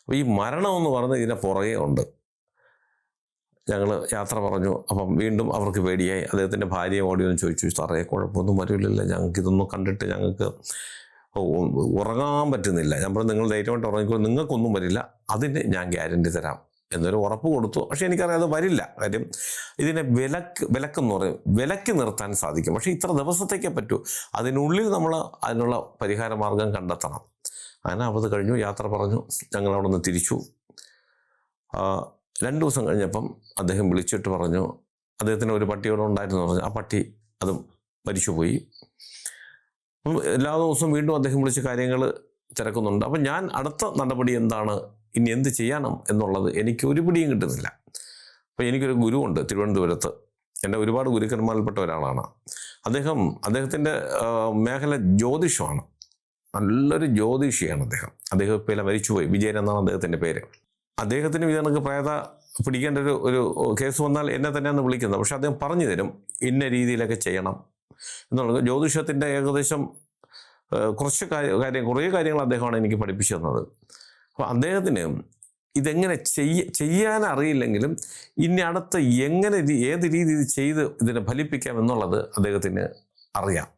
A: അപ്പോൾ ഈ മരണം എന്ന് പറഞ്ഞ് ഇതിൻ്റെ പുറകെ ഉണ്ട്. ഞങ്ങൾ യാത്ര പറഞ്ഞു. അപ്പം വീണ്ടും അവർക്ക് പേടിയായി. അദ്ദേഹത്തിൻ്റെ ഭാര്യയെ ഓടിയൊന്ന് ചോദിച്ചു, സാറേ കുഴപ്പമൊന്നും വരില്ലല്ലോ, ഞങ്ങൾക്കിതൊന്നും കണ്ടിട്ട് ഞങ്ങൾക്ക് ഉറങ്ങാൻ പറ്റുന്നില്ല. ഞാൻ പറഞ്ഞു, നിങ്ങൾ ധൈര്യമായിട്ട് ഉറങ്ങിക്കോ, നിങ്ങൾക്കൊന്നും വരില്ല, അതിന് ഞാൻ ഗ്യാരണ്ടി തരാം എന്നൊരു ഉറപ്പ് കൊടുത്തു. പക്ഷേ എനിക്കറിയാം അത് വരില്ല. കാര്യം ഇതിനെ വിലക്കെന്ന് പറയും, വിലക്ക് നിർത്താൻ സാധിക്കും, പക്ഷേ ഇത്ര ദിവസത്തേക്കേ പറ്റൂ. അതിനുള്ളിൽ നമ്മൾ അതിനുള്ള പരിഹാര മാർഗം കണ്ടെത്തണം. അങ്ങനെ അത് കഴിഞ്ഞു, യാത്ര പറഞ്ഞു, ഞങ്ങൾ അവിടെ നിന്ന് തിരിച്ചു. 2 ദിവസം കഴിഞ്ഞപ്പം അദ്ദേഹം വിളിച്ചിട്ട് പറഞ്ഞു, അദ്ദേഹത്തിന് ഒരു പട്ടിയോടെ ഉണ്ടായിരുന്നു പറഞ്ഞു, ആ പട്ടി അതും മരിച്ചുപോയി. എല്ലാ ദിവസവും വീണ്ടും അദ്ദേഹം വിളിച്ച് കാര്യങ്ങൾ തിരക്കുന്നുണ്ട്. അപ്പം ഞാൻ അടുത്ത നടപടി എന്താണ്, ഇനി എന്ത് ചെയ്യണം എന്നുള്ളത് എനിക്ക് ഒരു പിടിയും കിട്ടുന്നില്ല. അപ്പോൾ എനിക്കൊരു ഗുരുവുണ്ട് തിരുവനന്തപുരത്ത്, എൻ്റെ ഒരുപാട് ഗുരുക്കന്മാരിൽപ്പെട്ട ഒരാളാണ് അദ്ദേഹം. അദ്ദേഹത്തിൻ്റെ മേഖല ജ്യോതിഷമാണ്, നല്ലൊരു ജ്യോതിഷിയാണ് അദ്ദേഹം. ഇപ്പോൾ മരിച്ചുപോയി, വിജയൻ എന്നാണ് അദ്ദേഹത്തിൻ്റെ പേര്. അദ്ദേഹത്തിന് ഇതിനൊക്കെ പ്രേത പിടിക്കേണ്ട ഒരു കേസ് വന്നാൽ എന്നെ തന്നെയാണ് വിളിക്കുന്നത്. പക്ഷെ അദ്ദേഹം പറഞ്ഞു തരും ഇന്ന രീതിയിലൊക്കെ ചെയ്യണം എന്നുള്ളത്. ജ്യോതിഷത്തിൻ്റെ ഏകദേശം കുറേ കാര്യങ്ങൾ അദ്ദേഹമാണ് എനിക്ക് പഠിപ്പിച്ചു തന്നത്. അപ്പോൾ അദ്ദേഹത്തിന് ഇതെങ്ങനെ ചെയ്യാൻ അറിയില്ലെങ്കിലും ഇനി അടുത്ത എങ്ങനെ ഏത് രീതി ചെയ്ത് ഇതിനെ ഫലിപ്പിക്കാം എന്നുള്ളത് അദ്ദേഹത്തിന് അറിയാം.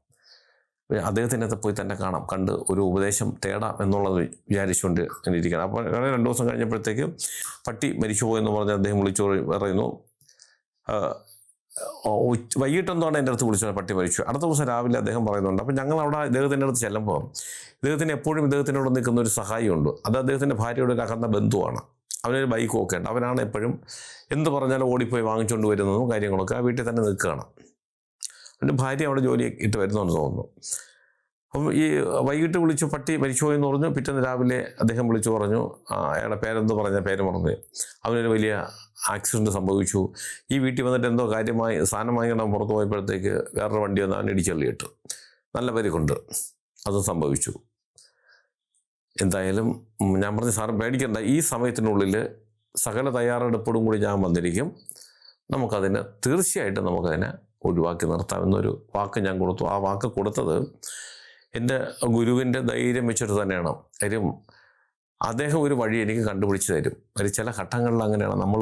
A: അദ്ദേഹത്തിനകത്ത് പോയി തന്നെ കാണാം, കണ്ട് ഒരു ഉപദേശം തേടാം എന്നുള്ളത് വിചാരിച്ചുകൊണ്ട് ഇങ്ങനെ ഇരിക്കണം. അപ്പോൾ 2 ദിവസം കഴിഞ്ഞപ്പോഴത്തേക്ക് പട്ടി മരിച്ചുപോയെന്ന് പറഞ്ഞ് അദ്ദേഹം വിളിച്ചു പറയുന്നു. വൈകിട്ടെന്താണ് എൻ്റെ അടുത്ത് വിളിച്ചു, പട്ടി മരിച്ചു. അടുത്ത ദിവസം രാവിലെ അദ്ദേഹം പറയുന്നുണ്ട്. അപ്പം ഞങ്ങൾ അവിടെ ഇദ്ദേഹത്തിൻ്റെ അടുത്ത് ചെല്ലുമ്പോൾ ഇദ്ദേഹത്തിന് എപ്പോഴും ഇദ്ദേഹത്തിനോട് നിൽക്കുന്ന ഒരു സഹായിയുണ്ട്. അത് അദ്ദേഹത്തിൻ്റെ ഭാര്യയുടെ ഒരു അകന്ന ബന്ധുവാണ്. അവനൊരു ബൈക്കും ഒക്കെ ഉണ്ട്. അവനാണ് എപ്പോഴും എന്ത് പറഞ്ഞാലും ഓടിപ്പോയി വാങ്ങിച്ചുകൊണ്ട് വരുന്നതും കാര്യങ്ങളൊക്കെ. ആ വീട്ടിൽ തന്നെ നിൽക്കുകയാണ്. അവൻ്റെ ഭാര്യ അവിടെ ജോലി ഇട്ട് വരുന്നുണ്ടെന്ന് തോന്നുന്നു. അപ്പം ഈ വൈകിട്ട് വിളിച്ചു പട്ടി മരിച്ചുപോയെന്ന് പറഞ്ഞു. പിറ്റേന്ന് രാവിലെ അദ്ദേഹം വിളിച്ചു പറഞ്ഞു, അയാളുടെ പേരെന്ത് പറഞ്ഞ പേര് മറന്ന്, അവനൊരു വലിയ ആക്സിഡൻറ്റ് സംഭവിച്ചു. ഈ വീട്ടിൽ വന്നിട്ട് എന്തോ കാര്യമായി സാധനം വാങ്ങിക്കണം പുറത്ത് പോയപ്പോഴത്തേക്ക് വേറൊരു വണ്ടി വന്ന് അവൻ ഇടിച്ചള്ളിയിട്ടു, നല്ല പേരുകൊണ്ട് അതും സംഭവിച്ചു. എന്തായാലും ഞാൻ പറഞ്ഞു, സാറ് പേടിക്കണ്ട, ഈ സമയത്തിനുള്ളിൽ സകല തയ്യാറെടുപ്പോടും കൂടി ഞാൻ വന്നിരിക്കും, നമുക്കതിനെ തീർച്ചയായിട്ടും നമുക്കതിനെ ഒഴിവാക്കി നിർത്താമെന്നൊരു വാക്ക് ഞാൻ കൊടുത്തു. ആ വാക്ക് കൊടുത്തത് എൻ്റെ ഗുരുവിൻ്റെ ധൈര്യം വെച്ചിട്ട് തന്നെയാണ്. കാര്യം അദ്ദേഹം ഒരു വഴി എനിക്ക് കണ്ടുപിടിച്ച് തരും. ഒരു ചില ഘട്ടങ്ങളിൽ അങ്ങനെയാണ്, നമ്മൾ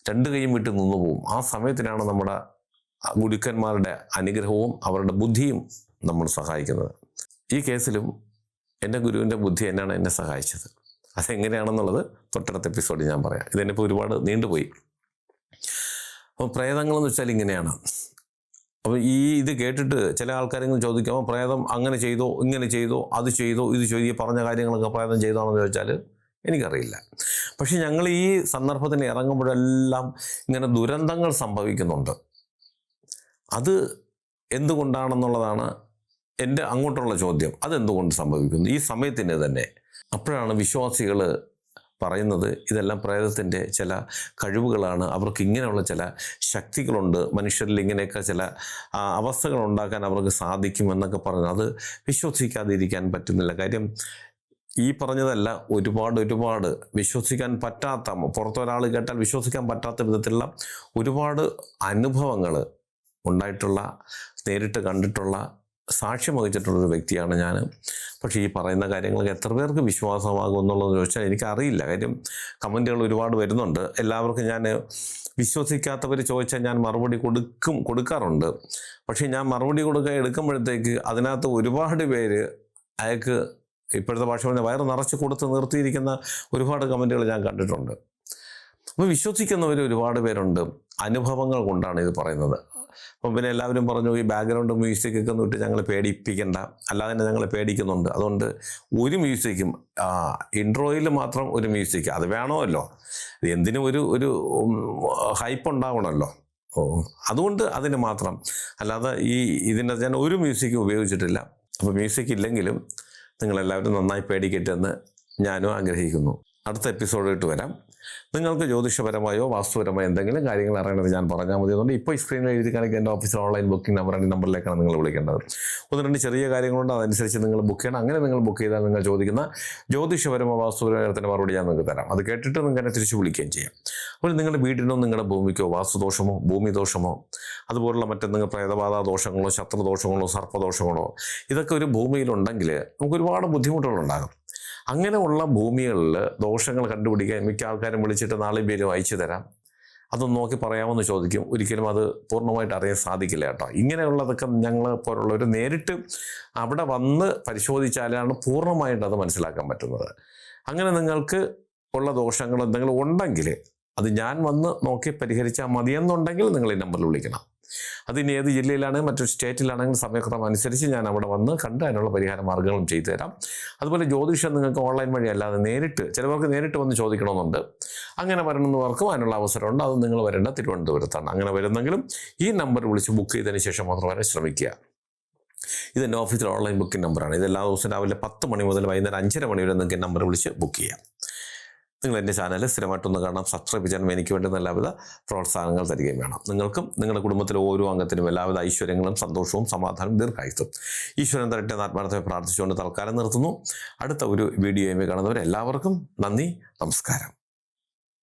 A: 2 കൈയും വിട്ട് നിന്നു പോകും. ആ സമയത്തിനാണ് നമ്മുടെ ഗുരുക്കന്മാരുടെ അനുഗ്രഹവും അവരുടെ ബുദ്ധിയും നമ്മൾ സഹായിക്കുന്നത്. ഈ കേസിലും എൻ്റെ ഗുരുവിൻ്റെ ബുദ്ധി തന്നെയാണ് എന്നെ സഹായിച്ചത്. അതെങ്ങനെയാണെന്നുള്ളത് തൊട്ടടുത്ത എപ്പിസോഡിൽ ഞാൻ പറയാം. ഇതെന്നിപ്പോൾ ഒരുപാട് നീണ്ടുപോയി. അപ്പോൾ പ്രേതങ്ങളെന്ന് വെച്ചാൽ ഇങ്ങനെയാണ്. അപ്പോൾ ഇത് കേട്ടിട്ട് ചില ആൾക്കാരെങ്കിലും ചോദിക്കും, അപ്പോൾ പ്രേതം അങ്ങനെ ചെയ്തോ, ഇങ്ങനെ ചെയ്തോ, അത് ചെയ്തോ, ഇത് ചെയ്തോ, ഈ പറഞ്ഞ കാര്യങ്ങളൊക്കെ പ്രേതം ചെയ്തോണെന്ന് ചോദിച്ചാൽ എനിക്കറിയില്ല. പക്ഷെ ഞങ്ങൾ ഈ സന്ദർഭത്തിന് ഇറങ്ങുമ്പോഴെല്ലാം ഇങ്ങനെ ദുരന്തങ്ങൾ സംഭവിക്കുന്നുണ്ട്. അത് എന്തുകൊണ്ടാണെന്നുള്ളതാണ് എൻ്റെ അങ്ങോട്ടുള്ള ചോദ്യം. അതെന്തുകൊണ്ട് സംഭവിക്കുന്നു ഈ സമയത്തിന് തന്നെ? അപ്പോഴാണ് വിശ്വാസികൾ പറയുന്നത് ഇതെല്ലാം പ്രേതത്തിൻ്റെ ചില കഴിവുകളാണ്, അവർക്ക് ഇങ്ങനെയുള്ള ചില ശക്തികളുണ്ട്, മനുഷ്യരിൽ ഇങ്ങനെയൊക്കെ ചില അവസ്ഥകൾ ഉണ്ടാക്കാൻ അവർക്ക് സാധിക്കുമെന്നൊക്കെ പറഞ്ഞു. അത് വിശ്വസിക്കാതിരിക്കാൻ പറ്റുന്നില്ല. കാര്യം ഈ പറഞ്ഞതല്ല, ഒരുപാട് വിശ്വസിക്കാൻ പറ്റാത്ത, പുറത്തൊരാൾ കേട്ടാൽ വിശ്വസിക്കാൻ പറ്റാത്ത വിധത്തിലുള്ള ഒരുപാട് അനുഭവങ്ങൾ ഉണ്ടായിട്ടുള്ള, നേരിട്ട് കണ്ടിട്ടുള്ള, സാക്ഷ്യം വഹിച്ചിട്ടുള്ളൊരു വ്യക്തിയാണ് ഞാൻ. പക്ഷേ ഈ പറയുന്ന കാര്യങ്ങൾക്ക് എത്ര പേർക്ക് വിശ്വാസമാകും എന്നുള്ളത് ചോദിച്ചാൽ എനിക്കറിയില്ല. കാര്യം കമൻറ്റുകൾ ഒരുപാട് വരുന്നുണ്ട്. എല്ലാവർക്കും ഞാൻ വിശ്വസിക്കാത്തവർ ചോദിച്ചാൽ ഞാൻ മറുപടി കൊടുക്കാറുണ്ട്. പക്ഷേ ഞാൻ മറുപടി എടുക്കുമ്പോഴത്തേക്ക് അതിനകത്ത് ഒരുപാട് പേര് അയാൾക്ക് ഇപ്പോഴത്തെ ഭാഷ പറഞ്ഞാൽ വയറ് നിറച്ച് കൊടുത്ത് നിർത്തിയിരിക്കുന്ന ഒരുപാട് കമൻറ്റുകൾ ഞാൻ കണ്ടിട്ടുണ്ട്. അപ്പോൾ വിശ്വസിക്കുന്നവർ ഒരുപാട് പേരുണ്ട്. അനുഭവങ്ങൾ കൊണ്ടാണ് ഇത് പറയുന്നത്. അപ്പം പിന്നെ എല്ലാവരും പറഞ്ഞു ഈ ബാക്ക്ഗ്രൗണ്ട് മ്യൂസിക്കൊക്കെ ഒന്ന് ഇട്ട് ഞങ്ങളെ പേടിപ്പിക്കണ്ട, അല്ലാതെ തന്നെ ഞങ്ങളെ പേടിക്കുന്നുണ്ട്. അതുകൊണ്ട് ഒരു മ്യൂസിക്കും ഇൻട്രോയിൽ മാത്രം ഒരു മ്യൂസിക് അത് വേണമല്ലോ, എന്തിനും ഒരു ഹൈപ്പ് ഉണ്ടാവണമല്ലോ. അതുകൊണ്ട് അതിന് മാത്രം, അല്ലാതെ ഇതിൻ്റെ ഞാൻ ഒരു മ്യൂസിക്കും ഉപയോഗിച്ചിട്ടില്ല. അപ്പോൾ മ്യൂസിക് ഇല്ലെങ്കിലും നിങ്ങളെല്ലാവരും നന്നായി പേടിക്കട്ടെ എന്ന് ഞാനും ആഗ്രഹിക്കുന്നു. അടുത്ത എപ്പിസോഡിട്ട് വരാം. നിങ്ങൾക്ക് ജ്യോതിഷപരമായോ വാസ്തുപരമായോ എന്തെങ്കിലും കാര്യങ്ങൾ അറിയണത് ഞാൻ പറഞ്ഞാൽ മതി. അതുകൊണ്ട് ഇപ്പോൾ ഈ സ്ക്രീനിൽ എഴുതി കാണിക്കുന്ന എൻ്റെ ഓഫീസിൽ ഓൺലൈൻ ബുക്കിംഗ് നമ്പറാണ്. ഈ നമ്പറിലേക്കാണ് നിങ്ങൾ വിളിക്കേണ്ടത്. 1-2 ചെറിയ കാര്യങ്ങളുണ്ട്, അതനുസരിച്ച് നിങ്ങൾ ബുക്ക് ചെയ്യണം. അങ്ങനെ നിങ്ങൾ ബുക്ക് ചെയ്താൽ നിങ്ങൾ ചോദിക്കുന്ന ജ്യോതിഷപരമോ വാസ്തുപരത്തിന് മറുപടി ഞാൻ നിങ്ങൾക്ക് തരാം. അത് കേട്ടിട്ട് നിങ്ങൾക്ക് എന്നെ തിരിച്ച് വിളിക്കുകയും ചെയ്യാം. അപ്പോൾ നിങ്ങളുടെ വീടിനോ നിങ്ങളുടെ ഭൂമിക്കോ വാസ്തുദോഷമോ ഭൂമിദോഷമോ അതുപോലുള്ള മറ്റെന്തെങ്കിലും പ്രേതബാധ ദോഷങ്ങളോ ശത്രുദോഷങ്ങളോ സർപ്പദോഷങ്ങളോ ഇതൊക്കെ ഒരു ഭൂമിയിലുണ്ടെങ്കിൽ നമുക്ക് ഒരുപാട് ബുദ്ധിമുട്ടുകളുണ്ടാകും. അങ്ങനെയുള്ള ഭൂമികളിൽ ദോഷങ്ങൾ കണ്ടുപിടിക്കാൻ മിക്ക ആൾക്കാരും വിളിച്ചിട്ട് നാളെ പേരും അയച്ചു തരാം, അതൊന്ന് നോക്കി പറയാമെന്ന് ചോദിക്കും. ഒരിക്കലും അത് പൂർണ്ണമായിട്ട് അറിയാൻ സാധിക്കില്ല കേട്ടോ. ഇങ്ങനെയുള്ളതൊക്കെ ഞങ്ങൾ പോലുള്ളവർ നേരിട്ട് അവിടെ വന്ന് പരിശോധിച്ചാലാണ് പൂർണ്ണമായിട്ട് അത് മനസ്സിലാക്കാൻ പറ്റുന്നത്. അങ്ങനെ നിങ്ങൾക്ക് ഉള്ള ദോഷങ്ങൾ എന്തെങ്കിലും ഉണ്ടെങ്കിൽ അത് ഞാൻ വന്ന് നോക്കി പരിഹരിച്ചാൽ മതിയെന്നുണ്ടെങ്കിൽ നിങ്ങൾ ഈ നമ്പറിൽ വിളിക്കണം. അതിന് ഏത് ജില്ലയിലാണെങ്കിൽ മറ്റൊരു സ്റ്റേറ്റിലാണെങ്കിൽ സമയക്രമം അനുസരിച്ച് ഞാൻ അവിടെ വന്ന് കണ്ട് അതിനുള്ള പരിഹാര മാർഗ്ഗങ്ങളും ചെയ്തു തരാം. അതുപോലെ ജ്യോതിഷം നിങ്ങൾക്ക് ഓൺലൈൻ വഴി അല്ലാതെ നേരിട്ട്, ചിലവർക്ക് നേരിട്ട് വന്ന് ചോദിക്കണമെന്നുണ്ട്. അങ്ങനെ വരണമെന്നവർക്കും അതിനുള്ള അവസരമുണ്ട്. അത് നിങ്ങൾ വരേണ്ട തിരുവനന്തപുരത്താണ്. അങ്ങനെ വരുന്നെങ്കിലും ഈ നമ്പർ വിളിച്ച് ബുക്ക് ചെയ്തതിന് ശേഷം മാത്രം വരാൻ ശ്രമിക്കുക. ഇതെൻ്റെ ഓഫീസിലെ ഓൺലൈൻ ബുക്കിംഗ് നമ്പറാണ്. ഇത് എല്ലാ ദിവസവും രാവിലെ 10 മണി മുതൽ വൈകുന്നേരം 5:30 മണി വരെ നിങ്ങൾക്ക് നമ്പർ വിളിച്ച് ബുക്ക് ചെയ്യാം. നിങ്ങൾ എൻ്റെ ചാനൽ സ്ഥിരമായിട്ടൊന്ന് കാണാം, സബ്സ്ക്രൈബ് ചെയ്യാനും എനിക്ക് വേണ്ടുന്ന എല്ലാവിധ പ്രോത്സാഹനങ്ങൾ തരികയും വേണം. നിങ്ങൾക്കും നിങ്ങളുടെ കുടുംബത്തിലെ ഓരോ അംഗത്തിനും എല്ലാവിധ ഐശ്വര്യങ്ങളും സന്തോഷവും സമാധാനവും ദീർഘായുസ്സും ഈശ്വരൻ തരട്ടെ എന്ന് ആത്മാർത്ഥമായി പ്രാർത്ഥിച്ചുകൊണ്ട് തൽക്കാലം നിർത്തുന്നു. അടുത്ത ഒരു വീഡിയോയുമായി കാണുന്നവരെല്ലാവർക്കും നന്ദി, നമസ്കാരം.